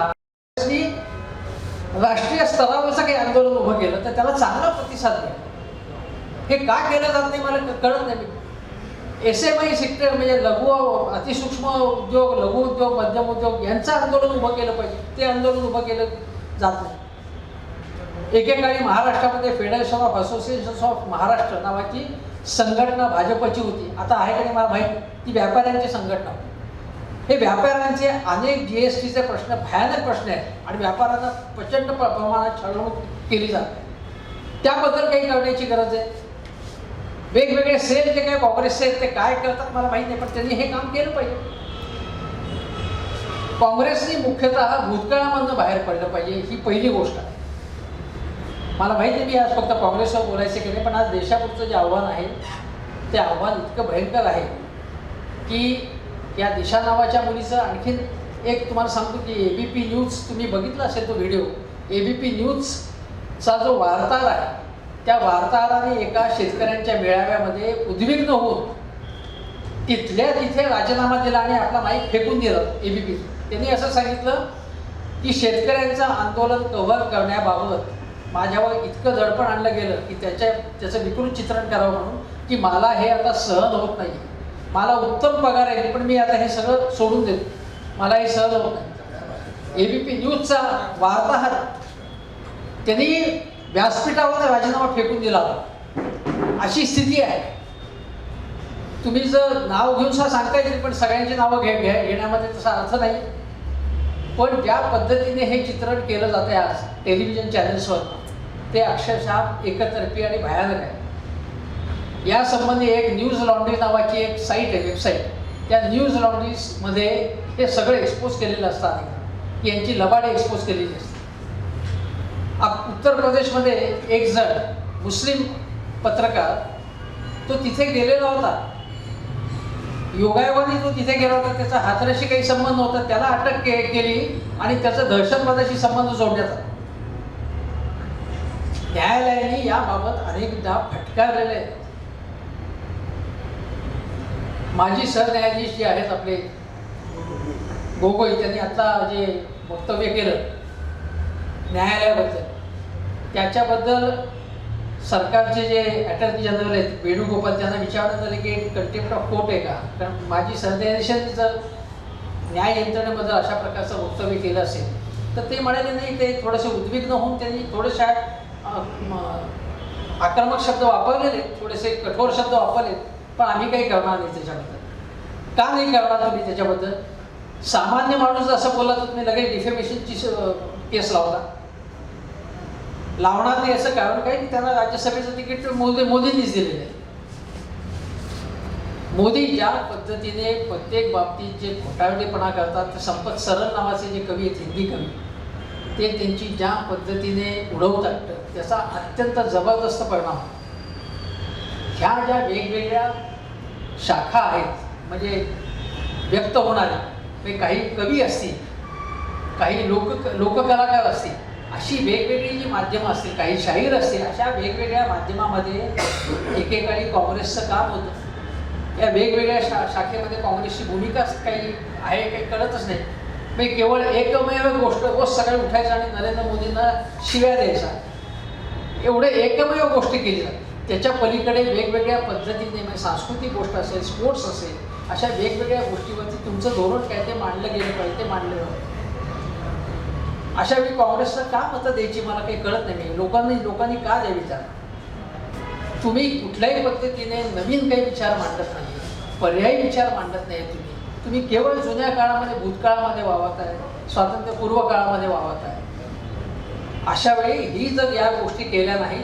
I: राष्ट्रीय स्तरावरचं काही आंदोलन उभं केलं तर त्याला चांगला प्रतिसाद मिळेल. हे का केलं जात नाही मला कळत नाही. SME सेक्टर म्हणजे लघु अतिसूक्ष्म उद्योग, लघु उद्योग, मध्यम उद्योग यांचं आंदोलन उभं केलं पाहिजे. ते आंदोलन उभं केलं जात नाही. एकेकाळी महाराष्ट्रामध्ये federation of associations of Maharashtra नावाची संघटना भाजपची होती. आता आहे का नाही मला माहीत. ती व्यापाऱ्यांची संघटना होती. हे व्यापाऱ्यांचे अनेक GSTचे प्रश्न, भयानक प्रश्न आहेत आणि व्यापाऱ्यांना प्रचंड प्रमाणात छळवणूक केली जाते. त्याबद्दल काही करण्याची गरज आहे. वेगवेगळे सेल जे काही काँग्रेसचे आहेत ते काय करतात मला माहीत नाही, पण त्यांनी हे काम केलं पाहिजे. काँग्रेसने मुख्यतः भूतकाळामधनं बाहेर पडलं पाहिजे, ही पहिली गोष्ट आहे. मला माहिती आहे मी आज फक्त काँग्रेसवर बोलायचे केले, पण आज देशापुढचं जे आव्हान आहे ते आव्हान इतकं भयंकर आहे की या दिशा नावाच्या मुलीचं आणखीन एक तुम्हाला सांगतो की ABP न्यूज तुम्ही बघितला असेल तो व्हिडिओ. ABP न्यूजचा जो वार्ताहर आहे त्या वार्ताहराने एका शेतकऱ्यांच्या मेळाव्यामध्ये उद्विग्न होऊन तिथल्या तिथे राजीनामा दिला आणि आपला माईक फेकून दिला. ABP त्यांनी असं सांगितलं की शेतकऱ्यांचं आंदोलन कव्हर करण्याबाबत माझ्यावर इतकं दडपण आणलं गेलं की त्याचं विकृत चित्रण करावं म्हणून की मला हे आता सहन होत नाही. मला उत्तम पगार आहे पण मी आता हे सगळं सोडून देतो, मला हे सहन होत नाही. ABP न्यूजचा वार्ताहर त्यांनी व्यासपीठावर राजीनामा फेकून दिला होता. अशी स्थिती आहे. तुम्ही जर नाव घेऊन सांगता येईल पण सगळ्यांची नावं घेण्यामध्ये तसा अर्थ नाही. पण ज्या पद्धतीने हे चित्रण केलं जातं आज टेलिव्हिजन चॅनल्सवर ते अक्षरशः एकतर्फी आणि भयानक आहे. या संबंधी एक न्यूज लॉन्ड्री नावाची एक साईट आहे, वेबसाईट. त्या न्यूज लॉन्ड्रीजमध्ये हे सगळं एक्सपोज केलेलं असतं, यांची लबाडी एक्सपोज केलेली असते. उत्तर प्रदेशमध्ये एक जण मुस्लिम पत्रकार तो तिथे गेलेला होता. योगायोगाने तो तिथे गेला होता, त्याचा हाथऱ्याशी काही संबंध नव्हता. त्याला अटक केली आणि त्याचा दहशतवादाशी संबंध जोडण्यात आला. न्यायालयाने याबाबत अनेकदा फटकारलेले आहेत. माजी सरन्यायाधीश जे आहेत आपले गोगोई, त्यांनी आता जे वक्तव्य केलं न्यायालयाबद्दल त्याच्याबद्दल सरकारचे जे अटर्नी जनरल आहेत वेणुगोपाल, त्यांना विचारण्यात आलं की कंटेम्प्ट ऑफ कोर्ट आहे का, कारण माझी सरन्यायाधीशांनी जर न्याय यंत्रणेबद्दल अशा प्रकारचं वक्तव्य केलं असेल तर ते म्हणाले नाही, ते थोडेसे उद्विग्न होऊन त्यांनी थोडेशा आक्रमक शब्द वापरलेले, थोडेसे कठोर शब्द वापरले, पण आम्ही काही करणार नाही त्याच्याबद्दल. का नाही करणार तुम्ही त्याच्याबद्दल? सामान्य माणूस असं बोलला तर तुम्ही लगेच डिफेमेशनची केस लावणार नाही. असं कारण काय की त्यांना राज्यसभेचं तिकीट मोदींनीच दिलेलं आहे. मोदी ज्या पद्धतीने प्रत्येक बाबतीत जे घोटाळेपणा करतात, ते संपत सरन नावाचे जे कवी आहेत, हिंदी कवी, ते त्यांची ज्या पद्धतीने उडवतात त्याचा अत्यंत जबरदस्त परिणाम. ह्या ज्या वेगवेगळ्या शाखा आहेत म्हणजे व्यक्त होणाऱ्या, म्हणजे काही कवी असतील, काही लोककलाकार असतील, अशी वेगवेगळी जी माध्यमं असतील, काही शाहीर असतील, अशा वेगवेगळ्या माध्यमामध्ये एकेकाळी काँग्रेसचं काम होतं. या वेगवेगळ्या शाखेमध्ये काँग्रेसची भूमिका काही आहे काही कळतच नाही. म्हणजे केवळ एकमेव गोष्ट, रोज सकाळी उठायचं आणि नरेंद्र मोदींना शिव्या द्यायचा, एवढे एकमेव गोष्टी केल्या. त्याच्या पलीकडे वेगवेगळ्या पद्धतीने म्हणजे सांस्कृतिक गोष्ट असेल, स्पोर्ट्स असेल, अशा वेगवेगळ्या गोष्टीवरती तुमचं धोरण काय ते मांडलं गेलं पाहिजे, ते मांडलं जातं. अशा वेळी काँग्रेसला का मतं द्यायची मला काही कळत नाही. लोकांनी का द्यावी विचार? तुम्ही कुठल्याही पद्धतीने नवीन काही विचार मांडत नाही, पर्यायी विचार मांडत नाही. तुम्ही केवळ जुन्या काळामध्ये, भूतकाळामध्ये वावरत आहे, स्वातंत्र्यपूर्व काळामध्ये वावरत आहे. अशा वेळी ही जर या गोष्टी केल्या नाही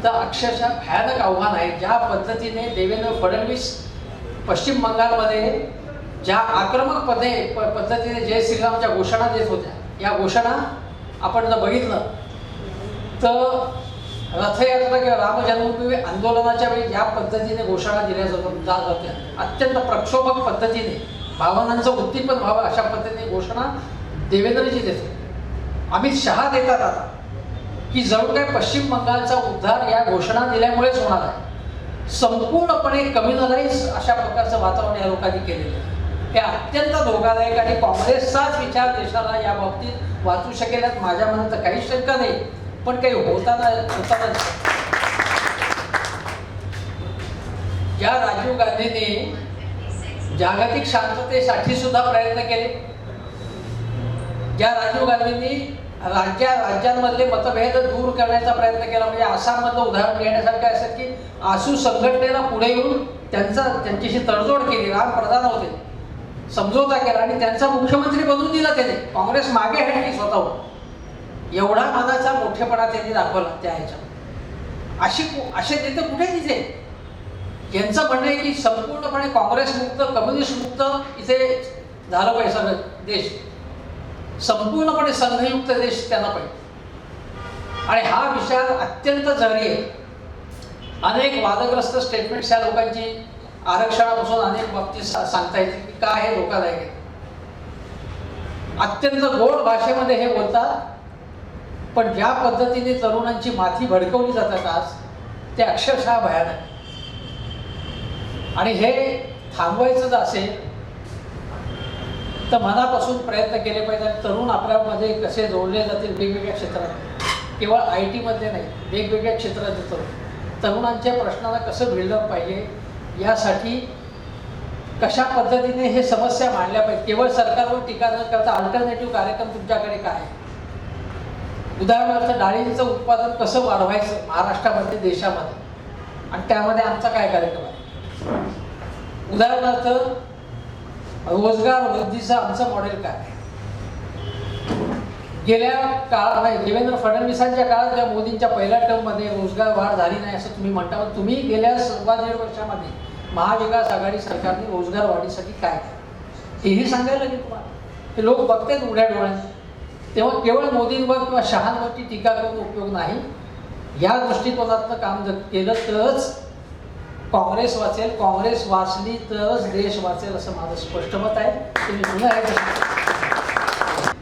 I: तर अक्षरशः भयानक आव्हान आहे. ज्या पद्धतीने देवेंद्र फडणवीस पश्चिम बंगालमध्ये ज्या आक्रमक पद्धतीने जय श्रीरामच्या घोषणा देत होत्या, या घोषणा आपण जर बघितलं तर रथयात्रा किंवा राम जन्मभूमी आंदोलनाच्या वेळी ज्या पद्धतीने घोषणा दिल्या जात होत्या, अत्यंत प्रक्षोभक पद्धतीने भावनांचं उद्दीपन व्हावं अशा पद्धतीने घोषणा देवेंद्रजी देत होते. अमित शहा देतात आता की जणू काय पश्चिम बंगालचा उद्धार या घोषणा दिल्यामुळेच होणार आहे. संपूर्णपणे कम्युनलाइज अशा प्रकारचं वातावरण या लोकांनी केलेलं आहे. हे अत्यंत धोकादायक आणि काँग्रेसचाच विचार देशाला या बाबतीत वाचू शकेल यात माझ्या मनात तर काहीच शंका नाही. पण काही होताना ज्या राजीव गांधींनी जागतिक शांततेसाठी सुद्धा प्रयत्न केले, ज्या राजीव गांधींनी राज्यांमधले मतभेद दूर करण्याचा प्रयत्न केला, म्हणजे आसाममधलं उदाहरण घेण्यासारखं असं की आसू संघटनेला पुढे येऊन त्यांच्याशी तडजोड केली, राम प्रधान होते, समझोता केला आणि त्यांचा मुख्यमंत्री बनवून दिला त्याने. काँग्रेस मागे हटली स्वतःहून. एवढा मनाचा मोठेपणा त्यांनी दाखवला त्या ह्याच्यात. असे नेते कुठे तिथे? यांचं म्हणणं आहे की संपूर्णपणे काँग्रेस मुक्त, कम्युनिस्ट मुक्त इथे झालं पाहिजे सगळं देश, संपूर्णपणे संघयुक्त देश त्यांना पाहिजे. आणि हा विचार अत्यंत जहरी आहे. अनेक वादग्रस्त स्टेटमेंट्स या लोकांची आरक्षणापासून अनेक बाबतीत सांगता येतील की काय हे धोकादायक आहे. अत्यंत गोड भाषेमध्ये हे बोलतात, पण ज्या पद्धतीने तरुणांची माथी भडकवली जातात आज, ते अक्षरशः भयानक. आणि हे थांबवायचं जर असेल तर मनापासून प्रयत्न केले पाहिजे. तरुण आपल्यामध्ये कसे जोडले जातील वेगवेगळ्या क्षेत्रात, केवळ IT मध्ये नाही, वेगवेगळ्या क्षेत्रात तरुणांच्या प्रश्नाला कसं भिडलं पाहिजे, यासाठी कशा पद्धतीने हे समस्या मांडल्या पाहिजे. केवळ सरकारवर टीका न करता अल्टरनेटिव्ह कार्यक्रम तुमच्याकडे काय आहे? उदाहरणार्थ डाळींचं उत्पादन कसं वाढवायचं महाराष्ट्रामध्ये, देशामध्ये, आणि त्यामध्ये आमचा काय कार्यक्रम आहे? उदाहरणार्थ रोजगार वृद्धीचं आमचं मॉडेल काय आहे? गेल्या काळात देवेंद्र फडणवीसांच्या काळात ज्या मोदींच्या पहिल्या टर्ममध्ये रोजगार वाढ झाली नाही असं तुम्ही म्हणता, पण तुम्ही गेल्या 1.5 वर्षामध्ये महाविकास आघाडी सरकारने रोजगार वाढीसाठी काय केलं हेही सांगायला लागेल तुम्हाला. हे लोक बघतात उघड्या डोळ्याने. तेव्हा केवळ मोदींवर किंवा शहांवरची टीका करून उपयोग नाही. या दृष्टिकोनातनं काम जर केलं तरच काँग्रेस वाचेल, काँग्रेस वाचली तरच देश वाचेल असं माझं स्पष्ट मत आहे. तुम्ही पुन्हा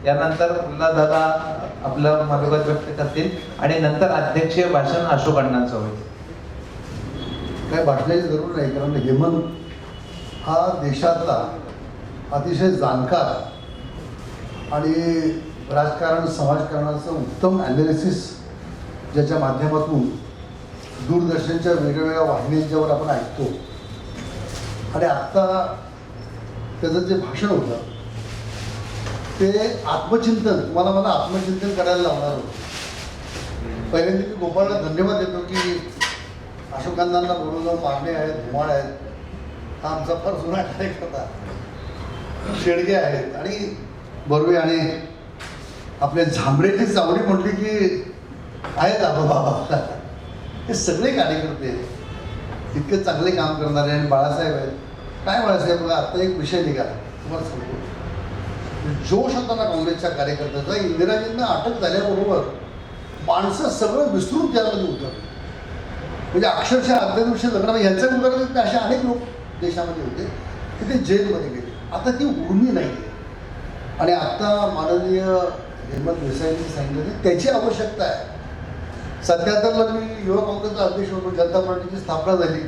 A: यानंतर प्रल्हाद दादा आपलं मनोगत व्यक्त करतील आणि नंतर अध्यक्षीय भाषण अशोक अण्णांचं होईल.
G: काय भाषणाची जरूर नाही, कारण हेमंत हा देशातला अतिशय जाणकार आणि राजकारण समाजकारणाचं उत्तम ॲनालिसिस ज्याच्या माध्यमातून दूरदर्शनच्या वेगवेगळ्या वाहिन्यांच्यावर आपण ऐकतो. आणि आत्ता त्याचं जे भाषण होतं ते आत्मचिंतन, मला आत्मचिंतन करायला लावणार होतं. पहिल्यांदा मी गोपाळला धन्यवाद देतो की अशोकांना बोलवलं, मागणे आहेत, धुमाळ आहेत, हा आमचा फार जुना कार्यकर्ता, शेडगे आहेत आणि बर्वे आणि आपल्या झांबरेची चावडी म्हटली की आहेत बाबा. हे सगळे कार्यकर्ते इतके चांगले काम करणारे. आणि बाळासाहेब आहेत. काय बाळासाहेब, बघा आता एक विषय निघाला तुम्हाला सांगतो. जोश होता ना काँग्रेसच्या कार्यकर्त्याचा. इंदिराजींना अटक झाल्याबरोबर माणसं सगळं विसरून त्यामध्ये उतरले. म्हणजे अक्षरशः आदल्या दिवशी लग्न ह्यांच्या उतरले असे अनेक लोक देशामध्ये होते की ते जेलमध्ये गेले. आता ती उर्मी नाही आहे. आणि आता माननीय हेमंत देसाईंनी सांगितलं की त्याची आवश्यकता आहे. 77ला मी युवा काँग्रेसचा अध्यक्ष होतो, जनता पार्टीची स्थापना झाली.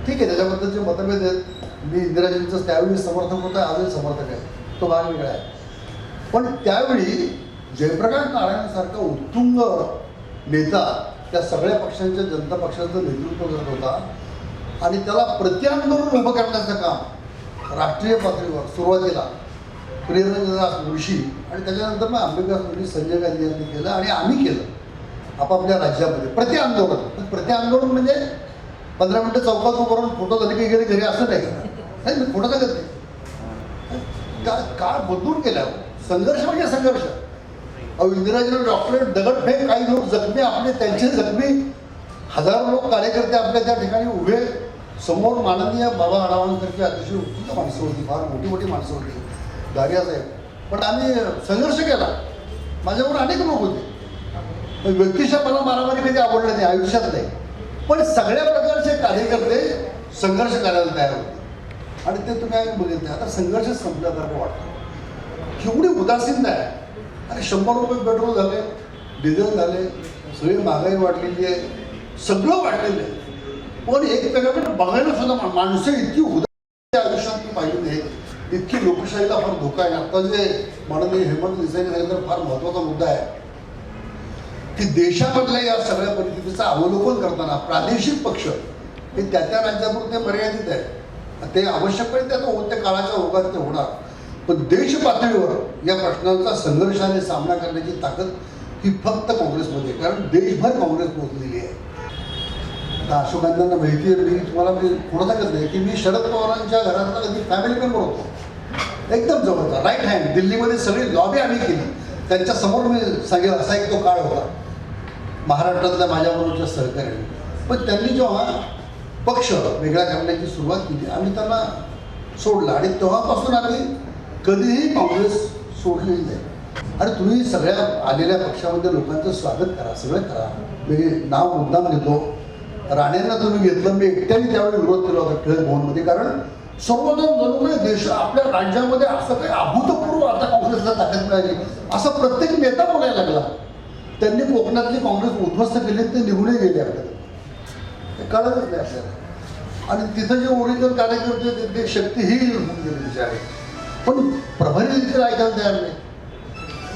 G: ठीक आहे, त्याच्याबद्दलचे मतभेद आहेत. मी इंदिराजींचं त्यावेळी समर्थक होतं, आजही समर्थक आहे, तो भाग वेगळा आहे. पण त्यावेळी जयप्रकाश नारायणसारखा उत्तुंग नेता त्या सगळ्या पक्षांच्या, जनता पक्षाचं नेतृत्व करत होता. आणि त्याला प्रत्यांदोलन उभं करण्याचं काम राष्ट्रीय पातळीवर सुरुवातीला प्रियरंजनदास मुळशी आणि त्याच्यानंतर मग अंबिकास मुळशी, संजय गांधी यांनी केलं आणि आम्ही केलं आपापल्या राज्यामध्ये प्रत्यांदोलन. प्रत्यांदोलन म्हणजे 15 मिनिटं चौकात उभं राहून फोटो झाले की गेले घरी असं नाही. मी फोटो सांगत नाही. काळ बदलून गेला. संघर्ष म्हणजे संघर्ष. अहो, इंदिराजीने डॉक्टरेट, दगडफेक, काही लोक जखमी, आपले त्यांचे जखमी, हजारो लोक कार्यकर्ते आपल्या त्या ठिकाणी उभे. समोर माननीय बाबा आढावांसारखी अतिशय उत्तुंग माणसं होती, फार मोठी मोठी माणसं होती, दारिया साहेब. पण आम्ही संघर्ष केला. माझ्यावर अनेक लोक होते. व्यक्तिशः मला मारामारी कधी आवडलं नाही, आयुष्यात नाही. पण सगळ्या प्रकारचे कार्यकर्ते संघर्ष करायला तयार होते. आणि ते तुम्ही आम्ही बघितलं. आता संघर्ष संपल्यासारखं वाटतं. केवढी उदासीनता आहे. आणि 100 रुपये पेट्रोल झाले, डिझेल झाले, सगळी महागाई वाढलेली आहे, सगळं वाढलेलं आहे. पण एकमेकांकडे बघायला सुद्धा माणसं इतकी उदासीन आयुष्यात मी पाहिली नाही. इतकी लोकशाहीला फार धोका आहे. आता जे माननीय हेमंत देसाईंनी सांगितलं फार महत्त्वाचा मुद्दा आहे की देशामधल्या या सगळ्या परिस्थितीचं अवलोकन करताना प्रादेशिक पक्ष हे त्या राज्यापुरते मर्यादित आहे. ते आवश्यकपणे त्या काळाच्या ओघात ते होणार. पण देश पातळीवर या प्रश्नांचा संघर्षाने सामना करण्याची ताकद ही फक्त काँग्रेसमध्ये आहे. कारण देशभर काँग्रेस पोहोचलेली आहे. आता अशोकांना माहिती आहे, मी तुम्हाला पुढं सांगत नाही की मी शरद पवारांच्या घरातला कधी फॅमिली मेंबर होतो, एकदम जवळचा, राईट हँड. दिल्लीमध्ये सगळी लॉबी आम्ही केली. त्यांच्यासमोर मी सांगेल असा एक तो काळ होता महाराष्ट्रातल्या माझ्याबरोबरच्या सहकार्याने. पण त्यांनी जेव्हा पक्ष वेगळा करण्याची सुरुवात केली, आम्ही त्यांना सोडलं. आणि तेव्हापासून आम्ही कधीही काँग्रेस सोडलेली नाही. आणि तुम्ही सगळ्या आलेल्या पक्षामध्ये लोकांचं स्वागत करा, सगळं करा. मी नाव मुद्दाम घेतो. राणेंना तुम्ही घेतलं. मी एकट्याने त्यावेळी विरोध केला होता टिळक भवनमध्ये. कारण सर्वजण जणू काही देश आपल्या राज्यामध्ये असं काही अभूतपूर्व आता काँग्रेसला ताकद मिळाली असं प्रत्येक नेता बोलायला लागला. त्यांनी कोकणातली काँग्रेस उद्ध्वस्त केली, ते निघूनही गेले आपल्याला, ते कळतच नाही आपल्याला. आणि तिथं जे ओरिजिनल कार्यकर्ते ते शक्तीही होऊन गेले बिचारे. पण प्रभारी देखील ऐकायला तयार नाही.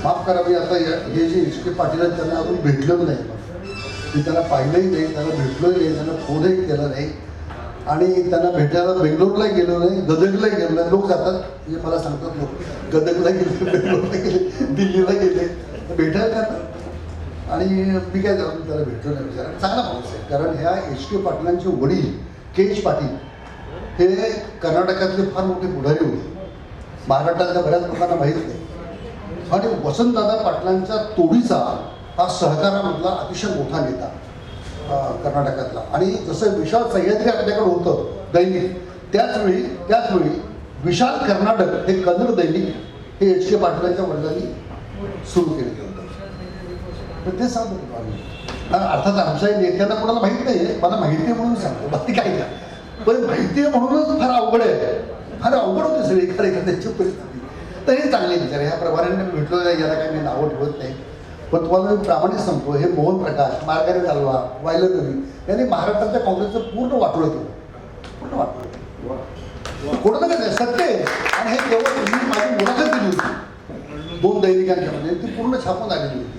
G: माफ करा, मी आता हे जे HK पाटील आहेत त्यांना अजून भेटलेलं नाही. मी त्यांना पाहिलंही नाही, त्यांना भेटलोही नाही, त्यांना फोनही केला नाही. आणि त्यांना भेटायला बेंगलोरलाही गेलो नाही, गदगलाही गेलो नाही. लोक जातात म्हणजे मला सांगतात लोक गदगला गेले, बेंगलोरला गेले, दिल्लीला गेले, भेटायला जातात. आणि मी काय जाऊन त्याला भेटलो नाही. विचारा चांगला माणूस आहे. कारण ह्या HK पाटलांचे वडील KH पाटील हे कर्नाटकातले फार मोठे पुढारी होते. महाराष्ट्रातल्या बऱ्याच लोकांना माहीत नाही. आणि वसंतदादा पाटलांच्या तोडीचा हा सहकारामधला अतिशय मोठा नेता कर्नाटकातला. आणि जसं विशाल सह्याद्री आपल्याकडे होतं दैनिक, त्याचवेळी विशाल कर्नाटक हे कन्नड दैनिक हे HK पाटलांच्या वडिलांनी सुरू केलेलं होतं. तर ते सांगतो आम्ही. अर्थात आमच्या नेत्यांना कोणाला माहीत नाही आहे, मला माहिती आहे म्हणून सांगतो, बाकी काय का. पण माहिती आहे म्हणूनच फार अवघड आहे, फार अवघड होते सगळी एखाद्याची परिस्थिती. तर हे चांगले विचार. ह्या प्रभाऱ्यांना मी भेटलो नाही, याला काही मी नावं ठेवत नाही. पण तुम्हाला मी प्रामाणिक सांगतो, हे मोहन प्रकाश, मार्गारेट अल्वा, वायलरवी यांनी महाराष्ट्राच्या काँग्रेसचं पूर्ण वाटोळं केलं. पूर्ण वाटोळं कोणाचं काय सत्य आहे. आणि हे केवळ मी माझी मुलाखत दिली होती 2 दैनिकांच्यामध्ये, ती पूर्ण छापून आलेली होती.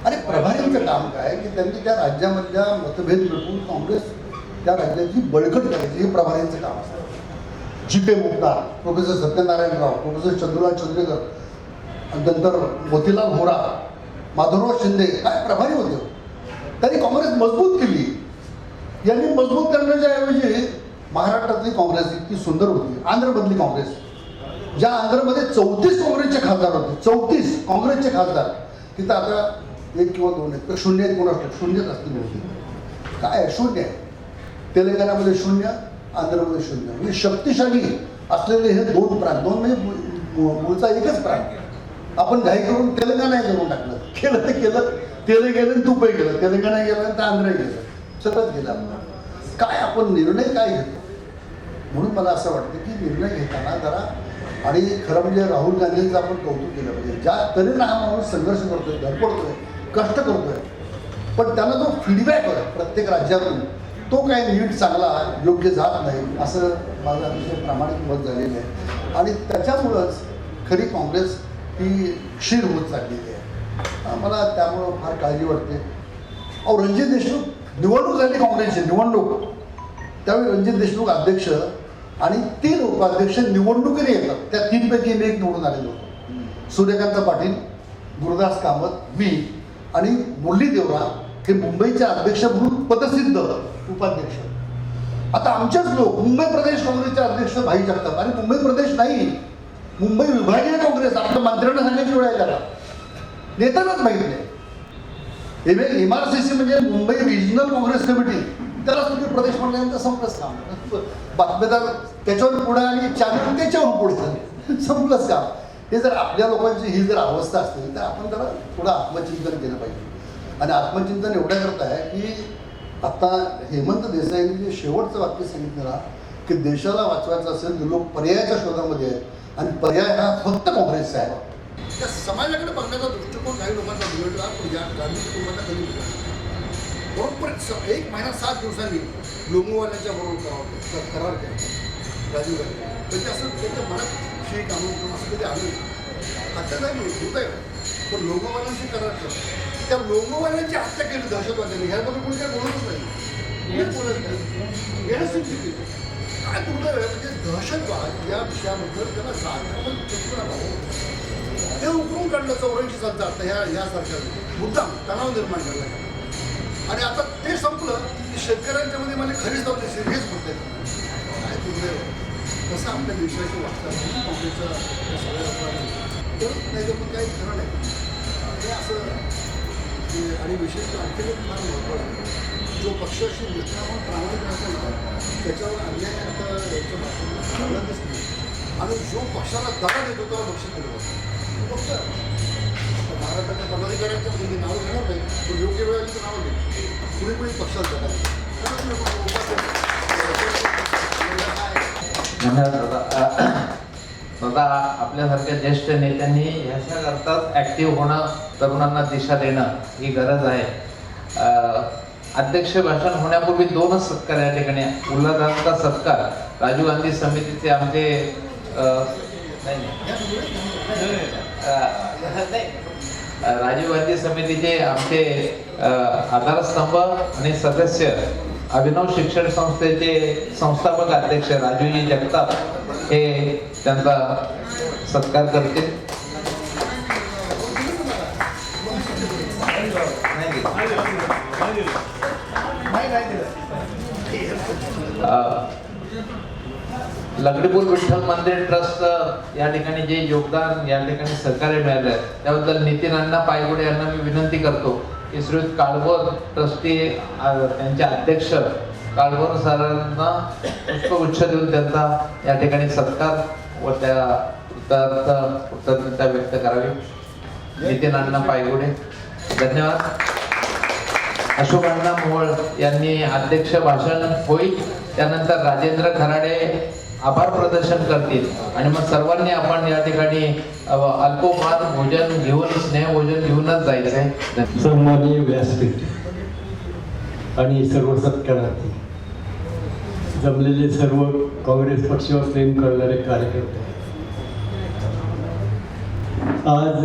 G: आणि प्रभारींचं काम काय की त्यांनी त्या राज्यामधल्या मतभेद मिटवून काँग्रेस त्या राज्याची बळकट करायची हे प्रभारींचं काम असतं. जी.के. मुक्तार, प्रोफेसर सत्यनारायण राव, प्रोफेसर चंद्रलाल चंद्रेकर, नंतर मोतीलाल व्होरा, माधवराव शिंदे काय प्रभारी होते. त्यांनी काँग्रेस मजबूत केली. यांनी मजबूत करण्याच्या ऐवजी महाराष्ट्रातली काँग्रेस इतकी सुंदर होती. आंध्रमधली काँग्रेस, ज्या आंध्रमध्ये 34 काँग्रेसचे खासदार होते, 34 काँग्रेसचे खासदार, तिथं आता 1 किंवा 2 आहेत तर 0 आहेत. कोणास शून्यच असतील होती. काय शून्य आहे. तेलंगणामध्ये 0, आंध्रमध्ये 0. म्हणजे शक्तिशाली असलेले हे 2 प्रांत, 2 म्हणजे मूळचा एकच प्रांत. आपण घाई करून तेलंगणा करून टाकलं. केलं ते केलं, तेल गेलं तुपही गेलं, तेलंगणा गेलं तर आंध्र गेलं, सगळंच गेलं आपलं. काय आपण निर्णय काय घेतो. म्हणून मला असं वाटतं की निर्णय घेताना जरा, आणि खरं म्हणजे राहुल गांधींचं आपण कौतुक केलं पाहिजे. ज्या तऱ्हेनं हा माणूस संघर्ष करतोय, धडपडतोय, कष्ट करतोय, पण त्याला जो फीडबॅक आहे प्रत्येक राज्यातून तो काय नीट चांगला योग्य जात नाही, असं माझं अतिशय प्रामाणिक मत झालेलं आहे. आणि त्याच्यामुळंच खरी काँग्रेस ही क्षीण होत चाललेली आहे. मला त्यामुळं फार काळजी वाटते. अहो, रणजित देशमुख निवडणूक झाली काँग्रेसची निवडणूक, त्यावेळी रणजित देशमुख अध्यक्ष आणि 3 उपाध्यक्ष निवडणुकीने येतात. त्या 3 पैकी मी एक निवडून आलेलो होतो. सूर्यकांत पाटील, गुरुदास कामत, मी आणि मुरली देवरा हे मुंबईचे अध्यक्ष म्हणून पदसिद्ध उपाध्यक्ष. आता आमचेच लोक मुंबई प्रदेश काँग्रेसचे अध्यक्ष भाई जगताप, आणि मुंबई प्रदेश नाही, मुंबई विभागीय काँग्रेस. आपल्या मंत्र्यांना सांगायची वेळ आहे त्याला, नेत्यांनाच माहीत नाही. MRCC म्हणजे मुंबई रिजनल काँग्रेस कमिटी, त्यालाच तुम्ही प्रदेश म्हणल्यानंतर संपलंच काम. बातमीदार त्याच्यावर पुढे आणि चॅनल त्याच्यावर पुढे झाले, संपलंच काम. हे जर आपल्या लोकांची ही जर अवस्था असते तर आपण जरा थोडं आत्मचिंतन केलं पाहिजे. आणि आत्मचिंतन एवढ्या करता आहे की आता हेमंत देसाईंनी जे शेवटचं वाक्य सांगितलं ना की देशाला वाचवायचं असेल तर लोक पर्यायाच्या शोधामध्ये आहेत, आणि पर्याय हा फक्त काँग्रेसचा आहे. त्या समाजाकडे बघण्याचा दृष्टिकोन काही लोकांचा बिघडला, पण या गांधी कुटुंबाचा कधी बिघडला. बरोबर 1 महिना 7 दिवसांनी लोंगोवाल्यांच्या बरोबर करार केला राजीव गांधी. म्हणजे असं त्यांच्या मनात शेख आमंत्रण असं कधी आलं नाही. आता नाही होत आहे, पण लोंगोवाल्यांशी करार केला. त्या लोंगोवाल्यांची हत्या केली दहशतवाद्यांनी, ह्याबद्दल कोणी काय बोलतच नाही. बोलत नाही व्यवस्थित केली. काय दुर्दैव आहे म्हणजे दहशतवाद या विषयाबद्दल त्याला साधारण ते उकरून काढलं 84 सालचा. आता या सरकारने मुद्दाम तणाव निर्माण केला. आणि आता ते संपलं की शेतकऱ्यांच्यामध्ये मला खरीच लावते सिरियस होते. काय दुर्दैव कसं आपल्या देशाची वाटतं काँग्रेसच्या सगळ्या नाही तर पण काही खरं नाही. हे असं आणि विशेषतः आणखी एक फार महत्त्वाचं, जो पक्षाशी नेता म्हणून प्रामाणिक नसेल त्याच्यावर अन्याय आता याच्या भाषेला चालतच नाही. आणि जो पक्षाला दगा देतो त्याला बक्षीस दिलं जातं. पक्ष महाराष्ट्राच्या पदाधिकाऱ्यांच्या म्हणजे नावं घेणार नाही, पण योग्य वेळ आली तर नावं घे. कुणी कुणी पक्षाला दगा
A: दादा, आपल्यासारख्या ज्येष्ठ नेत्यांनी ह्याच्याकरताच ॲक्टिव्ह होणं, तरुणांना दिशा देणं ही गरज आहे. अध्यक्ष भाषण होण्यापूर्वी 2च सत्कार या ठिकाणी. उल्हादांचा सत्कार राजीव गांधी समितीचे आमचे राजीव गांधी समितीचे आमचे आधारस्तंभ आणि सदस्य अभिनव शिक्षण संस्थेचे संस्थापक अध्यक्ष राजूजी जगताप हे त्यांचा सत्कार करतील. लकडीपूर विठ्ठल मंदिर ट्रस्ट या ठिकाणी जे योगदान या ठिकाणी सहकार्य मिळालं त्याबद्दल नितीन अण्णा पायगुडे यांना मी विनंती करतो की श्रीयुत काळभोर ट्रस्टी त्यांचे अध्यक्ष काळभोर सरांना पुष्पगुच्छ देऊन त्यांचा या ठिकाणी सत्कार व त्या कृतज्ञता व्यक्त करावी. नितीन अण्णा पायगुडे, धन्यवाद. अशोक अण्णा मोहोळ यांनी अध्यक्ष भाषण होईल, त्यानंतर राजेंद्र खराडे आभार प्रदर्शन करतील आणि मग सर्वांनी आपण या ठिकाणी अल्पोपहार भोजन घेऊन स्नेहभोजन घेऊनच जायचंय.
J: सन्माननीय व्यासपीठ आणि सर्व सत्कारार्थी, जमलेले सर्व काँग्रेस पक्षावर प्रेम करणारे कार्यकर्ते, आज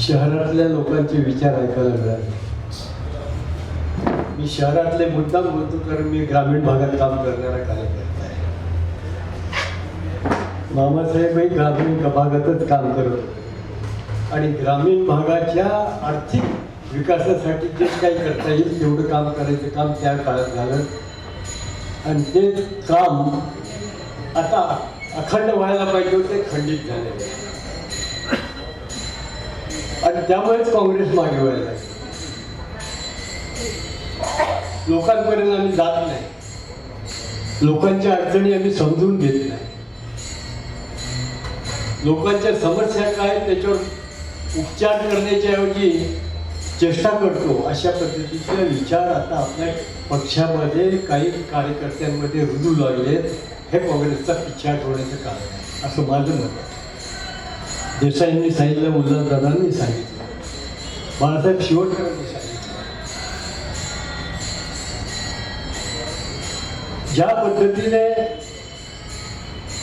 J: शहरातल्या लोकांचे विचार ऐकायला मिळाले. मी शहरातले मुद्दाम बोलतो कारण मी ग्रामीण भागात काम करणारा कार्यकर्ता आहे. मामासाहेबही ग्रामीण भागातच काम करत होते आणि ग्रामीण भागाच्या आर्थिक विकासासाठी जे काही करता येईल तेवढं काम करायचं काम त्या काळात झालं आणि ते काम आता अखंड व्हायला पाहिजे होते, खंडित झाले आणि त्यामुळेच काँग्रेस मागे व्हायला लागली. लोकांपर्यंत आम्ही जात नाही, लोकांच्या अडचणी आम्ही समजून घेत नाही, लोकांच्या समस्या काय त्याच्यावर उपचार करण्याच्या ऐवजी चेष्टा करतो. अशा पद्धतीचे विचार आता आपल्या पक्षामध्ये काही कार्यकर्त्यांमध्ये रुजू लागलेत. हे काँग्रेसचा पिछाट होण्याचं कारण आहे असं माझं मत आहे. देसाईंनी सांगितलं, मुल्लादारांनी सांगितलं, बाळासाहेब शिवटकरांनी सांगितलं. ज्या पद्धतीने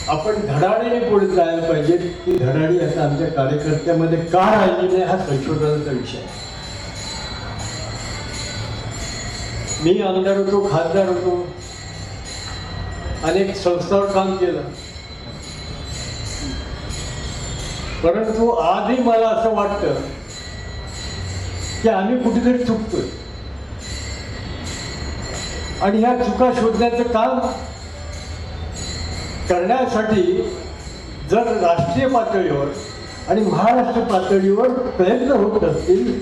J: आपण धडाडीने पुढे जायला पाहिजे ती धडाडी आता आमच्या कार्यकर्त्यामध्ये का राहिली नाही हा संशोधनाचा विषय आहे. मी आमदार होतो, खासदार होतो, अनेक संस्थांवर काम केलं, परंतु आजही मला असं वाटतं की आम्ही कुठेतरी चुकतोय आणि ह्या चुका शोधण्याचं काम करण्यासाठी जर राष्ट्रीय पातळीवर आणि महाराष्ट्र पातळीवर प्रयत्न होत असतील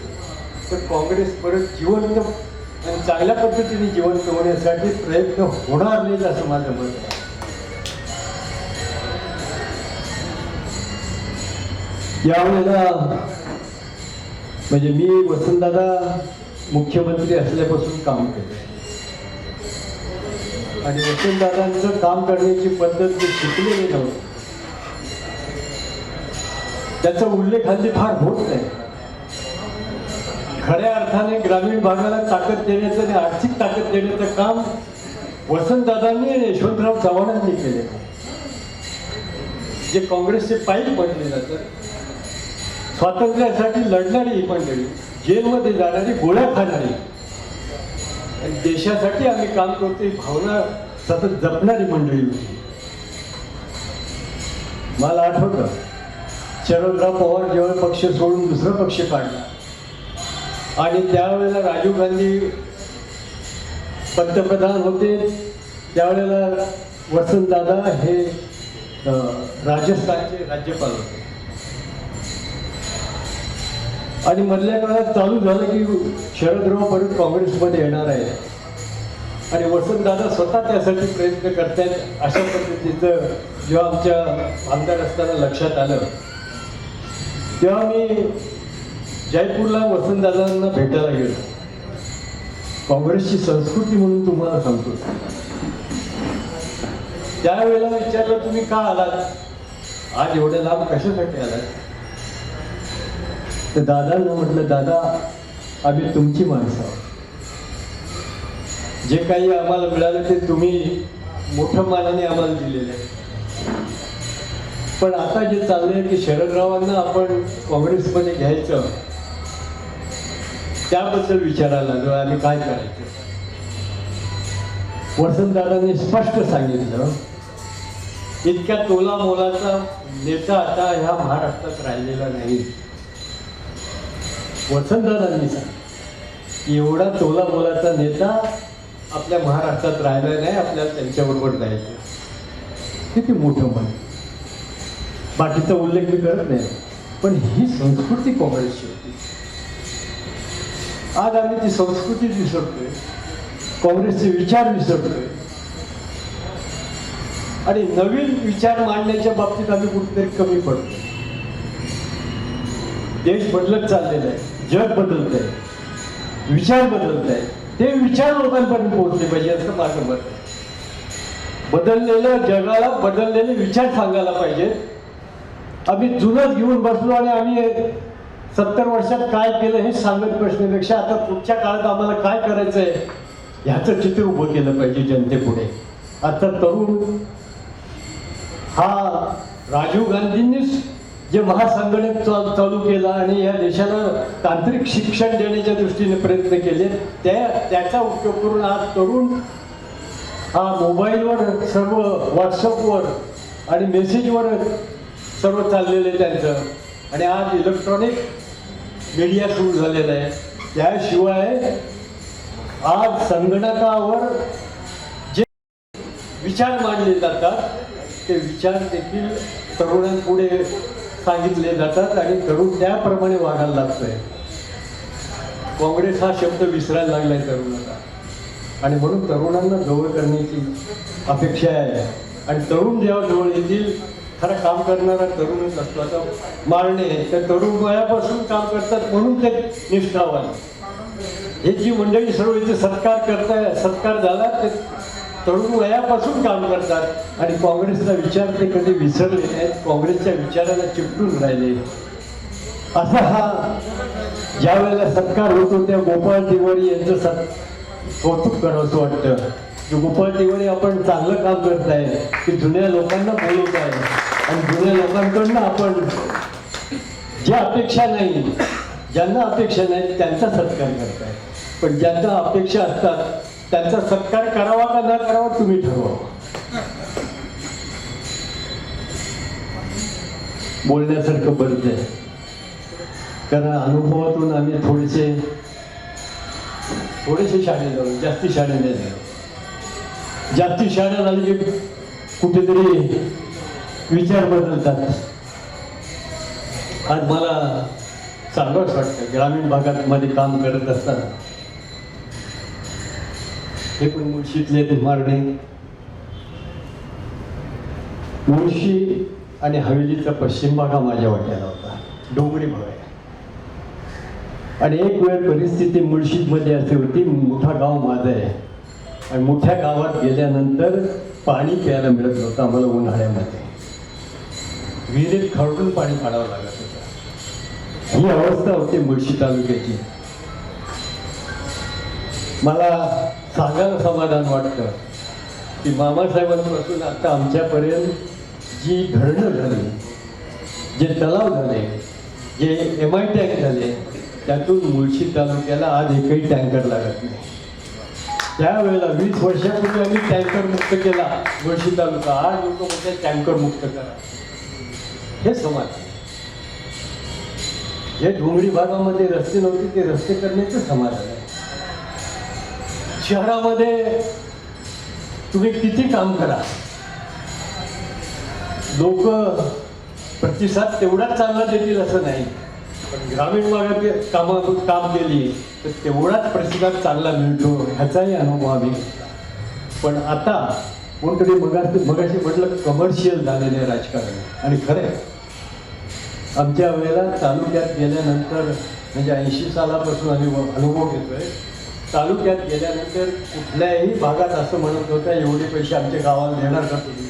J: तर काँग्रेस परत जिवंत आणि चांगल्या पद्धतीने जिवंत होण्यासाठी प्रयत्न होणार नाहीत असं माझं मत आहे. यावेळेला म्हणजे मी वसंतदादा मुख्यमंत्री असल्यापासून काम केलं आणि वसंतदादांचं काम करण्याची पद्धत जे शिकलेली नव्हती त्याचा उल्लेख हल्ली फार होत नाही. खऱ्या अर्थाने ग्रामीण भागाला ताकद देण्याचं आणि आर्थिक ताकद देण्याचं काम वसंतदादांनी आणि यशवंतराव चव्हाणांनी केले. जे काँग्रेसचे पाईप बनले जातात, स्वातंत्र्यासाठी लढणारी ही मंडळी, जेलमध्ये जाणारी, गोळ्या खाणारी आणि देशासाठी आम्ही काम करतो ही भावना सतत जपणारी मंडळी होती. मला आठवतं शरदराव पवार जेव्हा पक्ष सोडून दुसरा पक्ष काढला आणि त्यावेळेला राजीव गांधी पंतप्रधान होते, त्यावेळेला वसंतदादा हे राजस्थानचे राज्यपाल होते आणि मधल्या काळात चालू झालं की शरदराव परत काँग्रेसमध्ये येणार आहे आणि वसंतदादा स्वतः त्यासाठी प्रयत्न करतायत अशा पद्धतीचं जेव्हा आमच्या आमदार असताना लक्षात आलं तेव्हा मी जयपूरला वसंतदादांना भेटायला गेलो. काँग्रेसची संस्कृती म्हणून तुम्हाला सांगतो. त्यावेळेला विचारलं तुम्ही का आलात, आज एवढ्या लांब कशासाठी आलात, तर दादांना म्हटलं दादा आम्ही तुमची माणसं आहोत, जे काही आम्हाला मिळालं ते तुम्ही मोठ्या मानाने आम्हाला दिलेलं आहे, पण आता जे चाललंय की शरदरावांना आपण काँग्रेसमध्ये घ्यायचं त्याबद्दल विचारायला लागलो आम्ही काय करायचं. वसंतदादांनी स्पष्ट सांगितलं इतक्या तोला मोलाचा नेता आता ह्या महाराष्ट्रात राहिलेला नाही. वसंतदादांनी सांगितलं एवढा तोला मोलाचा नेता आपल्या महाराष्ट्रात राहिला नाही, आपल्याला त्यांच्याबरोबर जायचं. किती मोठं मन. बाकीचा उल्लेख मी करत नाही, पण ही संस्कृती काँग्रेसची होती. आज आम्ही ती संस्कृती विसरतोय, काँग्रेसचे विचार विसरतोय आणि नवीन विचार मांडण्याच्या बाबतीत आम्ही कुठेतरी कमी पडतो. देश बदलत चाललेला आहे, जग बदलत आहे, विचार बदलत आहे, ते विचार लोकांपर्यंत पोहोचले पाहिजे असं माझं मत आहे. बदललेलं जगाला बदललेले विचार सांगायला पाहिजे. आम्ही जुनच घेऊन बसलो आणि आम्ही 70 वर्षात काय केलं हे सांगत बसण्यापेक्षा आता पुढच्या काळात आम्हाला काय करायचं आहे ह्याचं चित्र उभं केलं पाहिजे जनतेपुढे. आता तरुण हा राजीव गांधींनीच जे महासंगणक चालू केलं आणि या देशाला तांत्रिक शिक्षण देण्याच्या दृष्टीने प्रयत्न केले, त्याचा उपयोग करून आज तरुण हा मोबाईलवर सर्व व्हॉट्सअपवर आणि मेसेजवर सर्व चाललेलं आहे त्यांचं. आणि आज इलेक्ट्रॉनिक मीडिया सुरू झालेलं आहे. त्याशिवाय आज संगणकावर जे विचार मांडले जातात ते विचार देखील तरुणांपुढे सांगितले जातात आणि तरुण त्याप्रमाणे वागायला लागतोय. काँग्रेस हा शब्द विसरायला लागलाय तरुणाला आणि म्हणून तरुणांना जवळ करण्याची अपेक्षा आहे. आणि तरुण जेव्हा जवळ येतील, खरं काम करणारा तरुणच असतो. आता मारणे त्या तरुण वयापासून काम करतात म्हणून ते निष्ठावान. हे जी मंडळी सर्व इथे सत्कार झाला ते तरुण वयापासून काम करतात आणि काँग्रेसचा विचार ते कधी विसरले नाहीत, काँग्रेसच्या विचाराला चिपटून राहिले. असा हा ज्या वेळेला सत्कार होतो त्या गोपाळ तिवारी यांचं कौतुक करावंसं वाटतं की गोपाळ तिवारी आपण चांगलं काम करताय, की जुन्या लोकांना बोलवत आहे आणि जुन्या लोकांकडनं आपण ज्या अपेक्षा नाही, ज्यांना अपेक्षा नाही त्यांचा सत्कार करताय. पण ज्यांच्या अपेक्षा असतात त्यांचा सत्कार करावा का न करावा तुम्ही ठरवा. बोलण्यासारखं बरंच आहे, कारण अनुभवातून आम्ही थोडेसे शाळे जाऊ, जास्ती शाळे नाही जाऊ. जास्ती शाळा झाली की कुठेतरी विचार बदलतात. आज मला चांगलंच वाटतं ग्रामीण भागात मध्ये काम करत असताना. हे पण मुळशीतले ते मारणे, मुळशी आणि हवेलीचा पश्चिम भाग हा माझ्या वाट्याला होता, डोंगरी भाग आहे. आणि एक वेळ परिस्थिती मुळशीमध्ये अशी होती, मोठा गाव माझं आहे आणि मोठ्या गावात गेल्यानंतर पाणी प्यायला मिळत नव्हतं आम्हाला उन्हाळ्यामध्ये. विहिरीत खरडून पाणी काढावं लागत होतं. ही अवस्था होती मुळशी तालुक्याची. मला सांगायला समाधान वाटतं की मामासाहेबांपासून आता आमच्यापर्यंत जी धरणं झाली, जे तलाव झाले, जे MI टँक झाले, त्यातून मुळशी तालुक्याला आज एकही टँकर लागत नाही. त्यावेळेला 20 वर्षापूर्वी आम्ही टँकर मुक्त केला मुळशी तालुका. आज लोक म्हणते टँकर मुक्त करा. हे समाज जे डोंगरी भागामध्ये रस्ते नव्हते ते रस्ते करण्याचं समाधान आहे. शहरामध्ये तुम्ही किती काम करा, लोक प्रतिसाद तेवढाच चांगला देतील असं नाही. पण ग्रामीण भागात काम केली तर तेवढाच प्रतिसाद चांगला मिळतो, ह्याचाही अनुभव आम्ही. पण आता कोणतरी मगाशी म्हटलं कमर्शियल झालेलं आहे राजकारण. आणि खरं आहे, आमच्या वेळेला तालुक्यात गेल्यानंतर म्हणजे 80 सालापासून आम्ही अनुभव घेतोय. तालुक्यात गेल्यानंतर कुठल्याही भागात असं म्हणत होतं एवढे पैसे आमच्या गावाला देणार का तुम्ही.